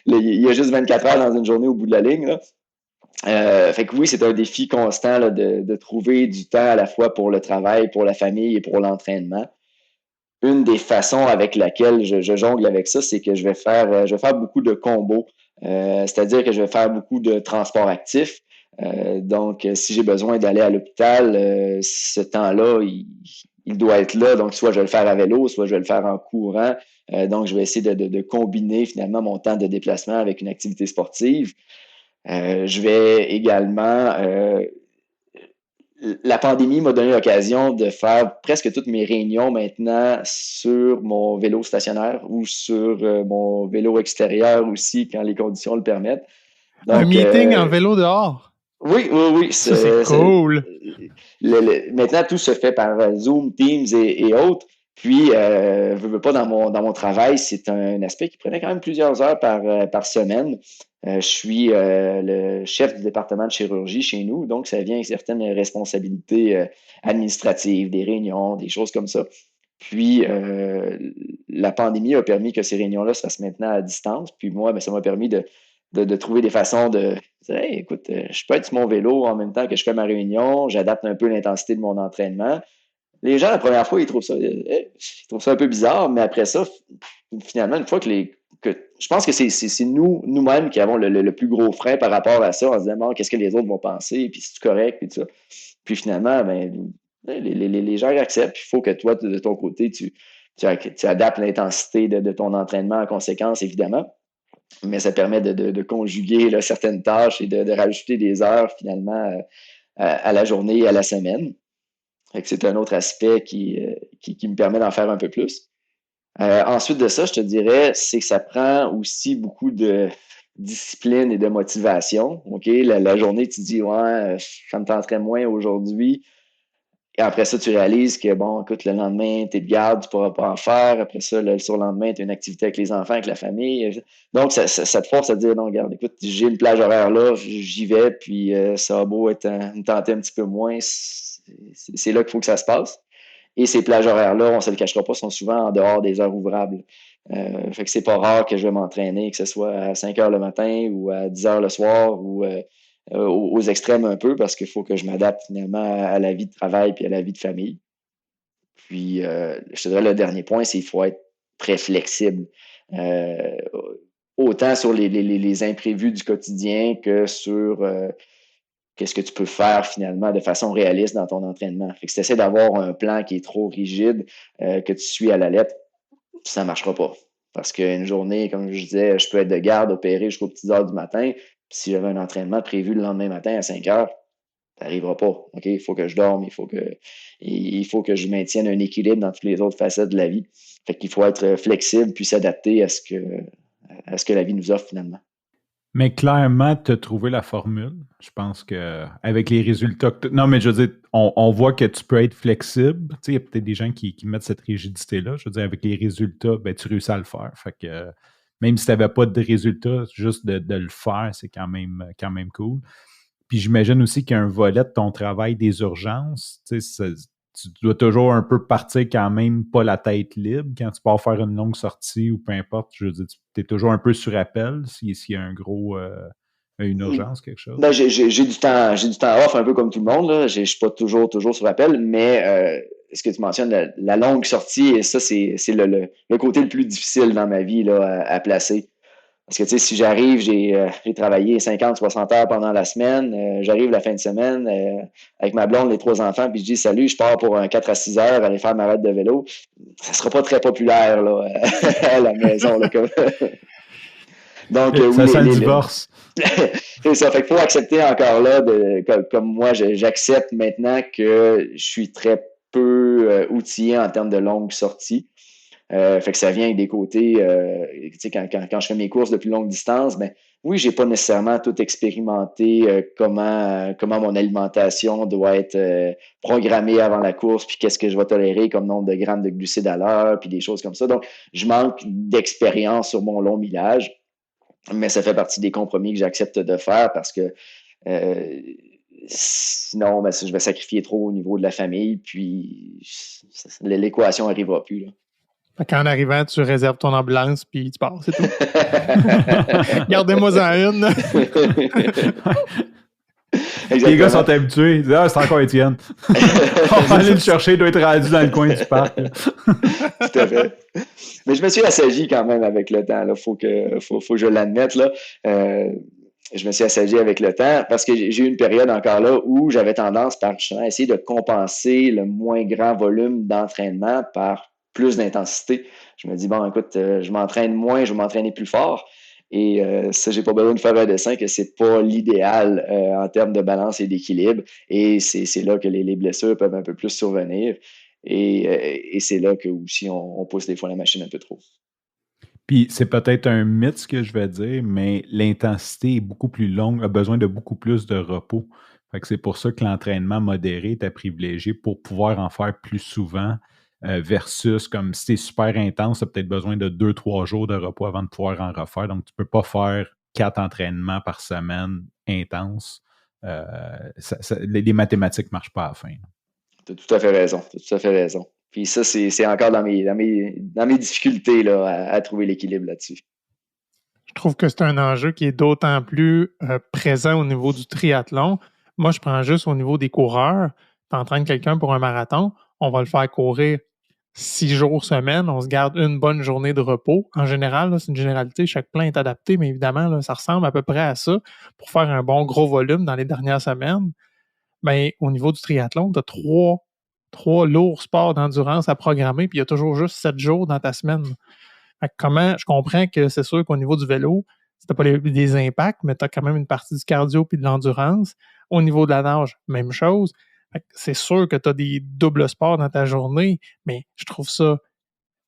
il y a juste 24 heures dans une journée au bout de la ligne. Là. Fait que oui, c'est un défi constant là, de trouver du temps à la fois pour le travail, pour la famille et pour l'entraînement. Une des façons avec laquelle je jongle avec ça, c'est que je vais faire beaucoup de combos. C'est-à-dire que je vais faire beaucoup de transport actif. Donc, si j'ai besoin d'aller à l'hôpital, ce temps-là, il doit être là. Donc, soit je vais le faire à vélo, soit je vais le faire en courant. Donc, je vais essayer de combiner finalement mon temps de déplacement avec une activité sportive. Je vais également... la pandémie m'a donné l'occasion de faire presque toutes mes réunions maintenant sur mon vélo stationnaire ou sur mon vélo extérieur aussi quand les conditions le permettent. Donc, un meeting en vélo dehors? Oui. C'est cool. Maintenant, tout se fait par Zoom, Teams et autres. Puis, veux pas dans mon travail, c'est un aspect qui prenait quand même plusieurs heures par semaine. Je suis le chef du département de chirurgie chez nous, donc ça vient avec certaines responsabilités administratives, des réunions, des choses comme ça. Puis, la pandémie a permis que ces réunions-là se fassent maintenant à distance. Puis moi, ça m'a permis de trouver des façons de dire, hey, écoute, je peux être sur mon vélo en même temps que je fais ma réunion, j'adapte un peu l'intensité de mon entraînement. Les gens, la première fois, ils trouvent ça un peu bizarre, mais après ça, finalement, une fois que je pense que c'est nous-mêmes qui avons le plus gros frein par rapport à ça, en se disant, bon, qu'est-ce que les autres vont penser, puis c'est correct, puis tout ça. Puis finalement, les gens acceptent, puis il faut que toi, de ton côté, tu adaptes l'intensité de ton entraînement en conséquence, évidemment. Mais ça permet de conjuguer là, certaines tâches et de rajouter des heures finalement à la journée et à la semaine. Fait que c'est un autre aspect qui me permet d'en faire un peu plus. Ensuite de ça, je te dirais, c'est que ça prend aussi beaucoup de discipline et de motivation. OK? La journée, tu dis, ouais, ça me tenterait moins aujourd'hui. Et après ça, tu réalises que, bon, écoute, le lendemain, t'es de garde, tu pourras pas en faire. Après ça, le surlendemain, tu as une activité avec les enfants, avec la famille. Donc, ça te force à dire, non, regarde, écoute, j'ai une plage horaire là, j'y vais, puis ça a beau me tenter un petit peu moins, c'est là qu'il faut que ça se passe. Et ces plages horaires-là, on ne se le cachera pas, sont souvent en dehors des heures ouvrables. Fait que c'est pas rare que je vais m'entraîner, que ce soit à 5 heures le matin ou à 10 heures le soir ou aux extrêmes un peu parce qu'il faut que je m'adapte finalement à la vie de travail puis à la vie de famille. Puis, je te dirais le dernier point, c'est qu'il faut être très flexible. Autant sur les imprévus du quotidien que sur qu'est-ce que tu peux faire finalement de façon réaliste dans ton entraînement. Fait que si tu essaies d'avoir un plan qui est trop rigide, que tu suis à la lettre, ça ne marchera pas. Parce qu'une journée, comme je disais, je peux être de garde, opérer jusqu'aux petites heures du matin. Puis si j'avais un entraînement prévu le lendemain matin à 5 heures, ça n'arrivera pas. OK? Il faut que je dorme, il faut que je maintienne un équilibre dans toutes les autres facettes de la vie. Fait qu'il faut être flexible puis s'adapter à ce que la vie nous offre finalement. Mais clairement, tu as trouvé la formule. Je pense que avec les résultats que non, mais je veux dire, on voit que tu peux être flexible. Tu sais, il y a peut-être des gens qui mettent cette rigidité-là. Je veux dire, avec les résultats, ben, tu réussis à le faire. Fait que même si tu n'avais pas de résultats, juste de le faire, c'est quand même cool. Puis j'imagine aussi qu'il y a un volet de ton travail des urgences. Tu sais, tu dois toujours un peu partir quand même pas la tête libre quand tu pars faire une longue sortie ou peu importe. Je veux dire, tu es toujours un peu sur appel s'il y a une urgence, quelque chose. Ben, j'ai du temps off, un peu comme tout le monde, là. Je suis pas toujours sur appel, mais ce que tu mentionnes, la longue sortie, et ça, c'est le côté le plus difficile dans ma vie là, à placer. Parce que, tu sais, si j'arrive, j'ai travaillé 50, 60 heures pendant la semaine, j'arrive la fin de semaine avec ma blonde, les 3 enfants, puis je dis salut, je pars pour un 4 à 6 heures, aller faire ma raide de vélo. Ça sera pas très populaire là, à la maison. Là, comme... Donc, ça sent le divorce. C'est ça. Fait qu'il faut accepter encore là, comme moi, j'accepte maintenant que je suis très peu outillé en termes de longues sorties. Fait que ça vient avec des côtés, tu sais, quand je fais mes courses de plus longue distance, ben oui, j'ai pas nécessairement tout expérimenté comment mon alimentation doit être programmée avant la course, puis qu'est-ce que je vais tolérer comme nombre de grammes de glucides à l'heure, puis des choses comme ça. Donc, je manque d'expérience sur mon long millage, mais ça fait partie des compromis que j'accepte de faire parce que sinon, ben, je vais sacrifier trop au niveau de la famille, puis l'équation n'arrivera plus, là. Quand en arrivant, tu réserves ton ambulance puis tu pars, c'est tout. Gardez-moi-en une. Les gars sont habitués. Ils disent, ah, c'est encore Étienne. On va aller le chercher, il doit être rendu dans le coin du parc. Tout à fait. Mais je me suis assagi quand même avec le temps. Il faut que je l'admette. Là. Je me suis assagi avec le temps parce que j'ai eu une période encore là où j'avais tendance à essayer de compenser le moins grand volume d'entraînement par plus d'intensité. Je me dis, bon, écoute, je m'entraîne moins, je vais m'entraîner plus fort. Et ça, j'ai pas besoin de faire un dessin que c'est pas l'idéal en termes de balance et d'équilibre. Et c'est là que les blessures peuvent un peu plus survenir. Et c'est là que aussi on pousse des fois la machine un peu trop. Puis c'est peut-être un mythe ce que je vais dire, mais l'intensité est beaucoup plus longue, a besoin de beaucoup plus de repos. Fait que c'est pour ça que l'entraînement modéré est à privilégier pour pouvoir en faire plus souvent. Versus comme si c'est super intense, tu as peut-être besoin de 2-3 jours de repos avant de pouvoir en refaire. Donc, tu ne peux pas faire 4 entraînements par semaine intenses. Les mathématiques ne marchent pas à la fin. Tu as tout à fait raison. Puis ça, c'est encore dans mes difficultés là, à trouver l'équilibre là-dessus. Je trouve que c'est un enjeu qui est d'autant plus présent au niveau du triathlon. Moi, je prends juste au niveau des coureurs. Tu entraînes quelqu'un pour un marathon, on va le faire courir 6 jours semaine, on se garde une bonne journée de repos. En général, là, c'est une généralité, chaque plan est adapté, mais évidemment, là, ça ressemble à peu près à ça pour faire un bon gros volume dans les dernières semaines. Mais au niveau du triathlon, tu as trois lourds sports d'endurance à programmer, puis il y a toujours juste 7 jours dans ta semaine. Fait que je comprends que c'est sûr qu'au niveau du vélo, tu n'as pas des impacts, mais tu as quand même une partie du cardio puis de l'endurance. Au niveau de la nage, même chose. Fait que c'est sûr que tu as des doubles sports dans ta journée, mais je trouve ça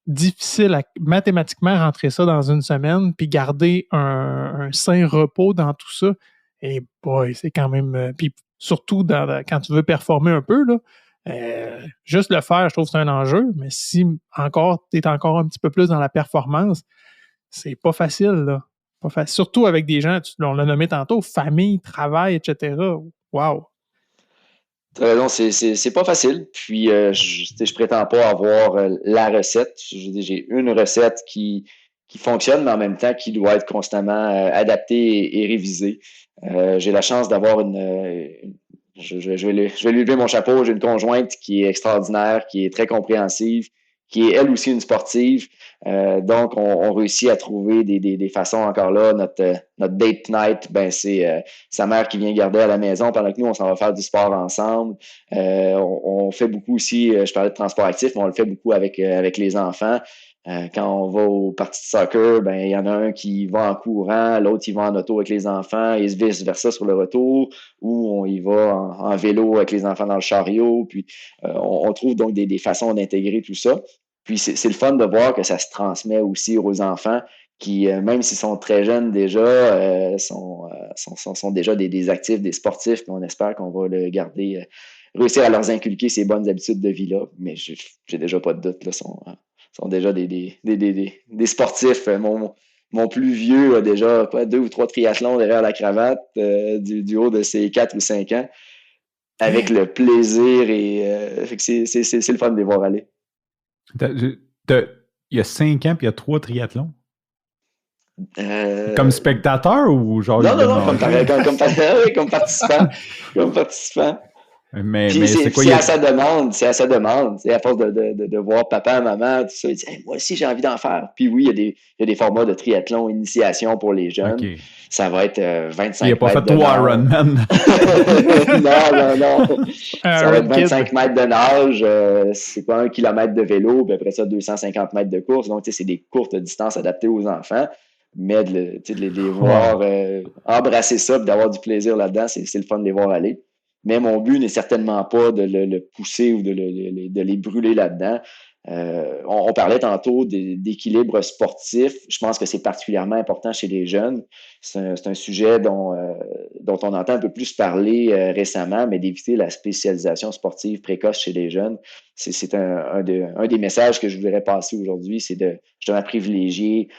difficile à mathématiquement rentrer ça dans une semaine puis garder un sain repos dans tout ça. Et boy, c'est quand même... puis surtout quand tu veux performer un peu, là, juste le faire, je trouve que c'est un enjeu, mais si tu es encore un petit peu plus dans la performance, c'est pas facile, là. Pas facile. Surtout avec des gens, on l'a nommé tantôt, famille, travail, etc. Wow! T'as raison, c'est pas facile. Puis, je prétends pas avoir la recette. J'ai une recette qui fonctionne, mais en même temps qui doit être constamment adaptée et révisée. J'ai la chance d'avoir je vais lui lever mon chapeau. J'ai une conjointe qui est extraordinaire, qui est très compréhensive, qui est elle aussi une sportive. Donc, on réussit à trouver des façons encore là. Notre date night, ben c'est sa mère qui vient garder à la maison pendant que nous, on s'en va faire du sport ensemble. On fait beaucoup aussi, je parlais de transport actif, mais on le fait beaucoup avec les enfants. Quand on va aux parties de soccer, ben il y en a un qui va en courant, l'autre il va en auto avec les enfants, et vice-versa sur le retour, ou on y va en vélo avec les enfants dans le chariot. Puis on trouve donc des façons d'intégrer tout ça. Puis c'est le fun de voir que ça se transmet aussi aux enfants qui, même s'ils sont très jeunes déjà, sont déjà des actifs, des sportifs, puis on espère qu'on va le garder, réussir à leur inculquer ces bonnes habitudes de vie-là. Mais j'ai déjà pas de doute, là, sont déjà des sportifs. Mon plus vieux a déjà 2 ou 3 triathlons derrière la cravate, du haut de ses 4 ou 5 ans, avec le plaisir et fait que c'est le fun de les voir aller. Il y a 5 ans puis il y a 3 triathlons? Comme spectateur ou genre... Non, comme participant. Comme participant. Mais c'est quoi? C'est à sa demande. C'est à force de voir papa, maman, tout ça. Il dit hey, moi aussi, j'ai envie d'en faire. Puis oui, il y a des formats de triathlon initiation pour les jeunes. Okay. Ça va être 25 mètres. Il n'a pas fait 3 Ironman. non. Ça va être 25 mètres de nage. C'est pas 1 kilomètre de vélo. Puis après ça, 250 mètres de course. Donc, c'est des courtes distances adaptées aux enfants. Mais de les voir embrasser ça et d'avoir du plaisir là-dedans, c'est le fun de les voir aller. Mais mon but n'est certainement pas de le pousser ou de les brûler là-dedans. On parlait tantôt d'équilibre sportif. Je pense que c'est particulièrement important chez les jeunes. C'est un sujet dont on entend un peu plus parler récemment, mais d'éviter la spécialisation sportive précoce chez les jeunes. C'est un des messages que je voudrais passer aujourd'hui, c'est de justement privilégier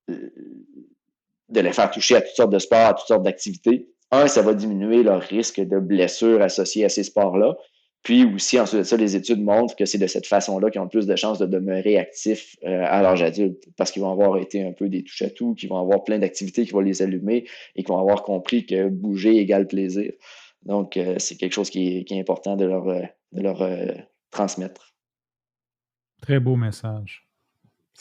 de les faire toucher à toutes sortes de sports, à toutes sortes d'activités. Ça va diminuer leur risque de blessures associées à ces sports-là. Puis aussi, ensuite de ça, les études montrent que c'est de cette façon-là qu'ils ont le plus de chances de demeurer actifs à l'âge adulte parce qu'ils vont avoir été un peu des touche-à-tout, qu'ils vont avoir plein d'activités qui vont les allumer et qu'ils vont avoir compris que bouger égale plaisir. Donc, c'est quelque chose qui est important de leur transmettre. Très beau message.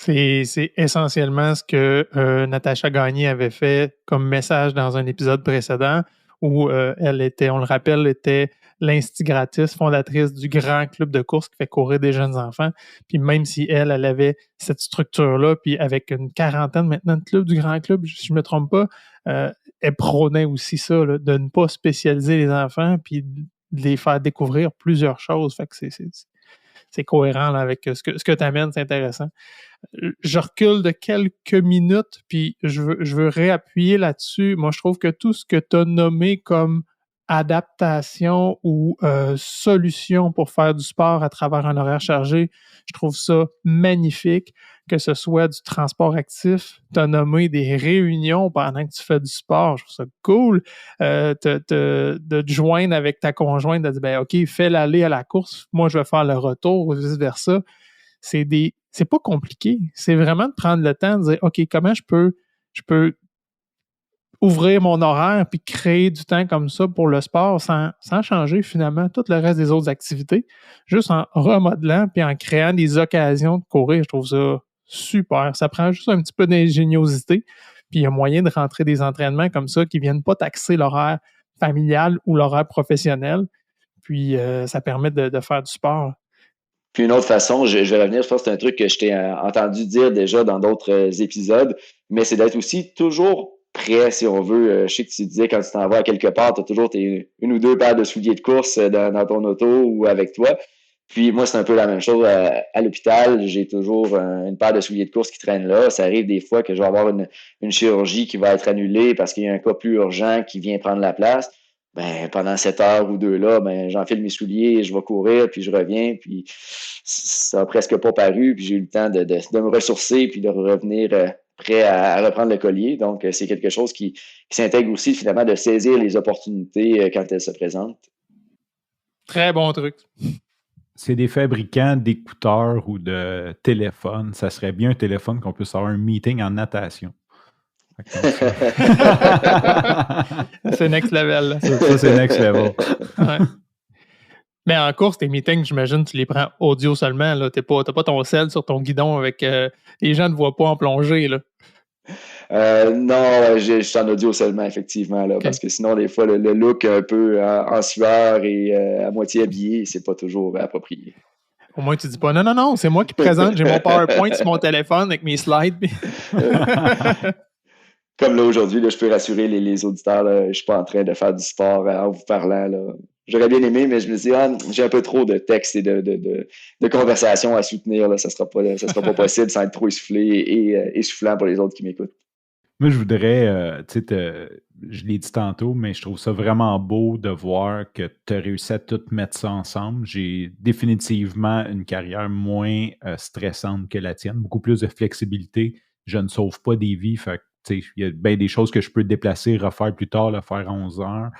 C'est essentiellement ce que Natacha Gagné avait fait comme message dans un épisode précédent où elle était, on le rappelle, était l'instigatrice, fondatrice du grand club de course qui fait courir des jeunes enfants. Puis même si elle avait cette structure-là, puis avec une quarantaine maintenant de clubs du grand club, si je ne me trompe pas, elle prônait aussi ça, là, de ne pas spécialiser les enfants puis de les faire découvrir plusieurs choses. Fait que c'est cohérent là, avec ce que tu amènes, c'est intéressant. Je recule de quelques minutes, puis je veux réappuyer là-dessus. Moi, je trouve que tout ce que tu as nommé comme adaptation ou solution pour faire du sport à travers un horaire chargé, je trouve ça magnifique, que ce soit du transport actif, tu as nommé des réunions pendant que tu fais du sport, je trouve ça cool, de te joindre avec ta conjointe, de dire, ben OK, fais l'aller à la course, moi je vais faire le retour, ou vice-versa. C'est pas compliqué, c'est vraiment de prendre le temps de dire, OK, comment je peux ouvrir mon horaire puis créer du temps comme ça pour le sport sans changer finalement tout le reste des autres activités, juste en remodelant puis en créant des occasions de courir. Je trouve ça super. Ça prend juste un petit peu d'ingéniosité puis il y a moyen de rentrer des entraînements comme ça qui viennent pas taxer l'horaire familial ou l'horaire professionnel. Puis ça permet de faire du sport. Puis une autre façon, je vais revenir, je pense que c'est un truc que je t'ai entendu dire déjà dans d'autres épisodes, mais c'est d'être aussi toujours prêt, si on veut. Je sais que tu disais, quand tu t'en vas à quelque part, tu as toujours une ou deux paires de souliers de course dans ton auto ou avec toi. Puis moi, c'est un peu la même chose à l'hôpital. J'ai toujours une paire de souliers de course qui traîne là. Ça arrive des fois que je vais avoir une chirurgie qui va être annulée parce qu'il y a un cas plus urgent qui vient prendre la place. Ben, pendant 7 heures ou 2 là, ben, j'enfile mes souliers, je vais courir, puis je reviens, puis ça a presque pas paru, puis j'ai eu le temps de me ressourcer, puis de revenir prêt à reprendre le collier. Donc, c'est quelque chose qui s'intègre aussi, finalement, de saisir les opportunités quand elles se présentent. Très bon truc. C'est des fabricants d'écouteurs ou de téléphones. Ça serait bien un téléphone qu'on puisse avoir un meeting en natation. C'est next level. Là. Ça, c'est next level. Ouais. Mais en course, tes meetings, j'imagine, tu les prends audio seulement. Tu n'as pas ton cell sur ton guidon avec les gens ne te voient pas en plongée. Là. Non, je suis en audio seulement, effectivement, là, parce que sinon, des fois, le look un peu en sueur et à moitié habillé, c'est pas toujours approprié. Au moins, tu dis pas non, c'est moi qui présente, j'ai mon PowerPoint sur mon téléphone avec mes slides. Comme là, aujourd'hui, là, je peux rassurer les auditeurs, là, je suis pas en train de faire du sport en vous parlant. Là. J'aurais bien aimé, mais je me dis, j'ai un peu trop de textes et de conversations à soutenir. Là. Ça sera pas possible sans être trop essoufflé et essoufflant pour les autres qui m'écoutent. Moi, je voudrais, je l'ai dit tantôt, mais je trouve ça vraiment beau de voir que tu as réussi à tout mettre ça ensemble. J'ai définitivement une carrière moins stressante que la tienne, beaucoup plus de flexibilité. Je ne sauve pas des vies, fait il y a bien des choses que je peux déplacer, refaire plus tard, le faire à 11 heures.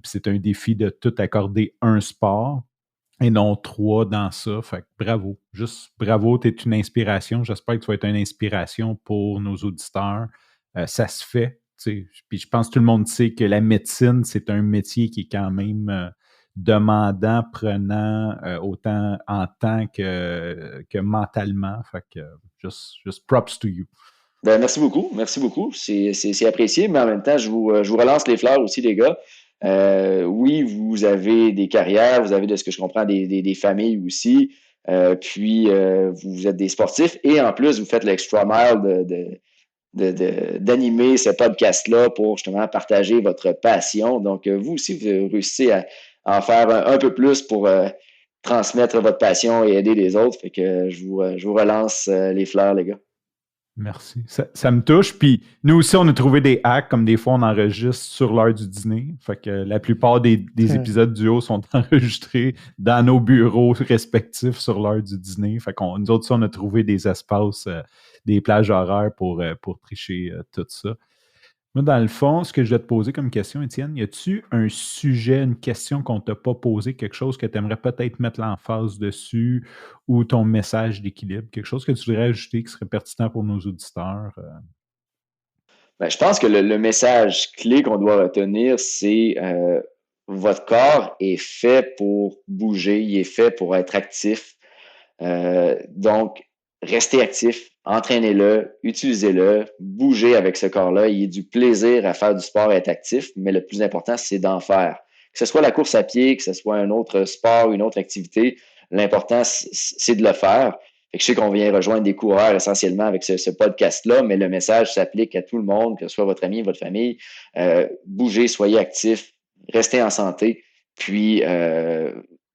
C'est un défi de tout accorder un sport et non 3 dans ça. Fait que bravo. Juste bravo, tu es une inspiration. J'espère que tu vas être une inspiration pour nos auditeurs. Ça se fait. Puis je pense que tout le monde sait que la médecine, c'est un métier qui est quand même demandant, prenant, autant en temps que mentalement. Fait que just props to you. Ben, merci beaucoup. Merci beaucoup. C'est apprécié, mais en même temps, je vous relance les fleurs aussi, les gars. Oui, vous avez des carrières, vous avez, de ce que je comprends, des familles aussi. Puis, vous êtes des sportifs et en plus, vous faites l'extra mile d'animer ce podcast-là pour justement partager votre passion. Donc, vous aussi, vous réussissez à en faire un peu plus pour transmettre votre passion et aider les autres. Fait que je vous relance les fleurs, les gars. Merci. Ça me touche. Puis nous aussi, on a trouvé des hacks, comme des fois, on enregistre sur l'heure du dîner. Fait que la plupart des épisodes du haut sont enregistrés dans nos bureaux respectifs sur l'heure du dîner. Fait qu'on nous autres, on a trouvé des espaces, des plages horaires pour tricher tout ça. Moi, dans le fond, ce que je dois te poser comme question, Étienne, y a-tu un sujet, une question qu'on ne t'a pas posée, quelque chose que tu aimerais peut-être mettre l'emphase dessus ou ton message d'équilibre, quelque chose que tu voudrais ajouter qui serait pertinent pour nos auditeurs? Ben, je pense que le message clé qu'on doit retenir, c'est votre corps est fait pour bouger, il est fait pour être actif. Donc, restez actif, entraînez-le, utilisez-le, bougez avec ce corps-là. Il y a du plaisir à faire du sport et être actif, mais le plus important, c'est d'en faire. Que ce soit la course à pied, que ce soit un autre sport, une autre activité, l'important, c'est de le faire. Fait que je sais qu'on vient rejoindre des coureurs essentiellement avec ce podcast-là, mais le message s'applique à tout le monde, que ce soit votre ami, votre famille. Bougez, soyez actifs, restez en santé, puis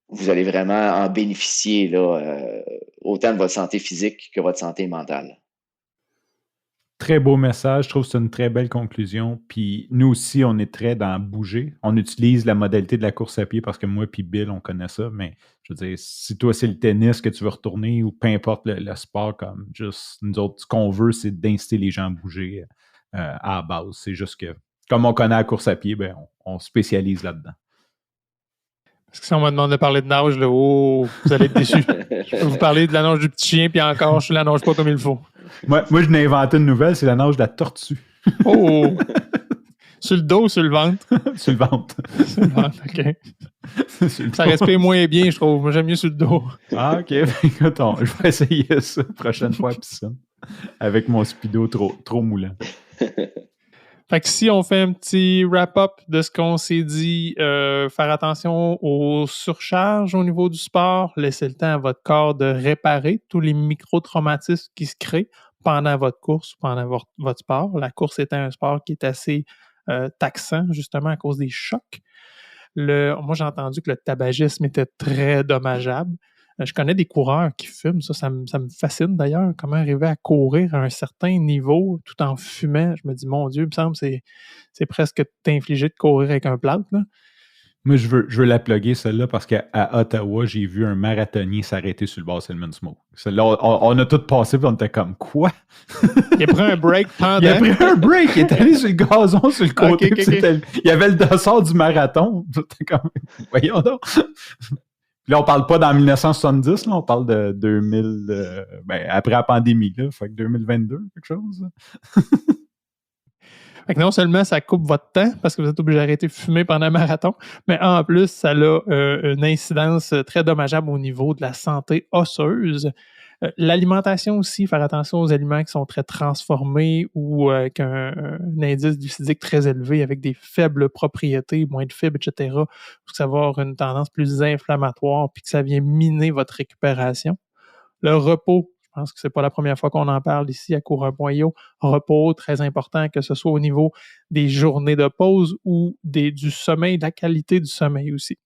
vous allez vraiment en bénéficier là, autant de votre santé physique que votre santé mentale. Très beau message. Je trouve que c'est une très belle conclusion. Puis nous aussi, on est très dans bouger. On utilise la modalité de la course à pied parce que moi et Bill, on connaît ça. Mais je veux dire, si toi, c'est le tennis que tu veux retourner ou peu importe le sport, comme juste nous autres, ce qu'on veut, c'est d'inciter les gens à bouger à la base. C'est juste que, comme on connaît la course à pied, ben, on spécialise là-dedans. Parce que si on me demande de parler de nage, là, vous allez être déçus. Je peux vous parler de la nage du petit chien, puis encore, je la nage pas comme il faut. Moi, je n'ai inventé une nouvelle, c'est la nage de la tortue. Oh! Sur le dos ou sur le ventre? Sur le ventre. Sur le ventre, OK. Ça respire moins bien, je trouve. Moi, j'aime mieux sur le dos. Ah, OK. Écoute, je vais essayer ça la prochaine fois à piscine. Avec mon speedo trop moulant. Fait que si on fait un petit wrap-up de ce qu'on s'est dit, faire attention aux surcharges au niveau du sport, laissez le temps à votre corps de réparer tous les micro-traumatismes qui se créent. pendant votre course ou pendant votre sport. La course étant un sport qui est assez taxant, justement, à cause des chocs. Moi, j'ai entendu que le tabagisme était très dommageable. Je connais des coureurs qui fument, ça me fascine d'ailleurs, comment arriver à courir à un certain niveau tout en fumant. Je me dis, mon Dieu, il me semble que c'est presque t'infliger de courir avec un plâtre, là. Moi, je veux la plugger, celle-là, parce qu'à Ottawa, j'ai vu un marathonnier s'arrêter sur le bord Salmon Smoke. Celle-là, on a tout passé, puis on était comme, quoi? Il a pris un break pendant. Il a pris un break, il est allé sur le gazon, sur le côté. Okay. Il y avait le dossard du marathon. C'était comme, voyons donc. Là, on parle pas dans 1970, là, on parle de 2000, après la pandémie, là, fait que 2022, quelque chose. Fait que non seulement ça coupe votre temps parce que vous êtes obligé d'arrêter de fumer pendant un marathon, mais en plus, ça a une incidence très dommageable au niveau de la santé osseuse. L'alimentation aussi, faire attention aux aliments qui sont très transformés ou avec un indice glycémique très élevé avec des faibles propriétés, moins de fibres, etc. Parce que ça va avoir une tendance plus inflammatoire puis que ça vient miner votre récupération. Le repos, je pense que c'est pas la première fois qu'on en parle ici à Coureur.io. Repos, très important, que ce soit au niveau des journées de pause ou du sommeil, de la qualité du sommeil aussi.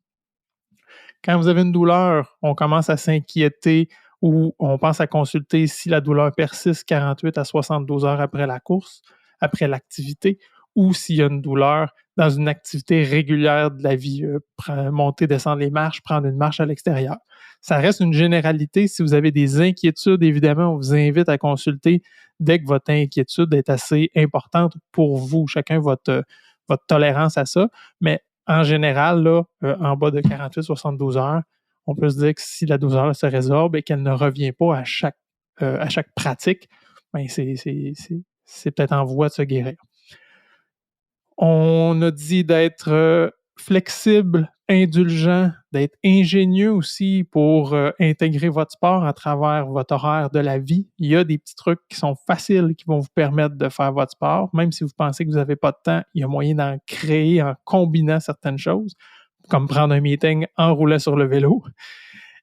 Quand vous avez une douleur, on commence à s'inquiéter ou on pense à consulter si la douleur persiste 48 à 72 heures après la course, après l'activité, ou s'il y a une douleur dans une activité régulière de la vie, monter, descendre les marches, prendre une marche à l'extérieur. Ça reste une généralité. Si vous avez des inquiétudes, évidemment, on vous invite à consulter dès que votre inquiétude est assez importante pour vous. Chacun votre tolérance à ça. Mais en général, là, en bas de 48-72 heures, on peut se dire que si la douleur se résorbe et qu'elle ne revient pas à chaque pratique, ben c'est peut-être en voie de se guérir. On a dit d'être flexible, indulgent, d'être ingénieux aussi pour intégrer votre sport à travers votre horaire de la vie. Il y a des petits trucs qui sont faciles qui vont vous permettre de faire votre sport. Même si vous pensez que vous n'avez pas de temps, il y a moyen d'en créer en combinant certaines choses, comme prendre un meeting en roulant sur le vélo.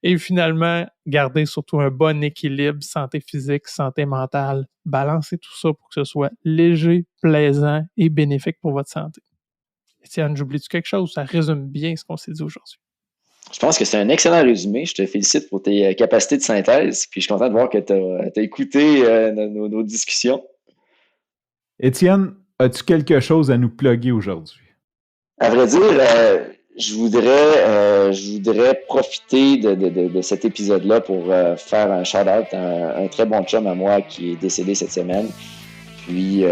Et finalement, garder surtout un bon équilibre, santé physique, santé mentale, balancer tout ça pour que ce soit léger, plaisant et bénéfique pour votre santé. Étienne, j'oublie-tu quelque chose? Ça résume bien ce qu'on s'est dit aujourd'hui. Je pense que c'est un excellent résumé. Je te félicite pour tes capacités de synthèse. Puis je suis content de voir que tu as écouté nos discussions. Étienne, as-tu quelque chose à nous plugger aujourd'hui? À vrai dire, je voudrais profiter de cet épisode-là pour faire un shout-out à un très bon chum à moi qui est décédé cette semaine. Puis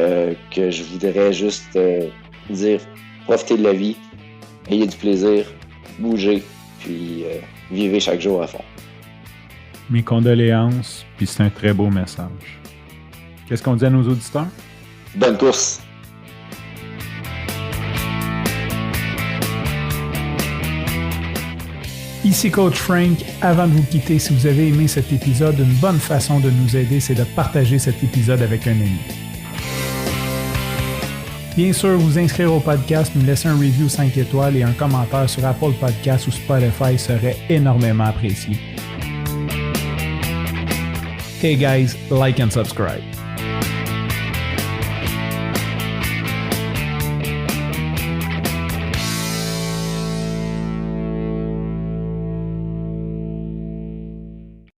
que je voudrais juste dire, profitez de la vie, ayez du plaisir, bougez, puis vivez chaque jour à fond. Mes condoléances, puis c'est un très beau message. Qu'est-ce qu'on dit à nos auditeurs? Bonne course! Ici Coach Frank. Avant de vous quitter, si vous avez aimé cet épisode, une bonne façon de nous aider, c'est de partager cet épisode avec un ami. Bien sûr, vous inscrire au podcast, nous laisser un review 5 étoiles et un commentaire sur Apple Podcasts ou Spotify serait énormément apprécié. Hey guys, like and subscribe.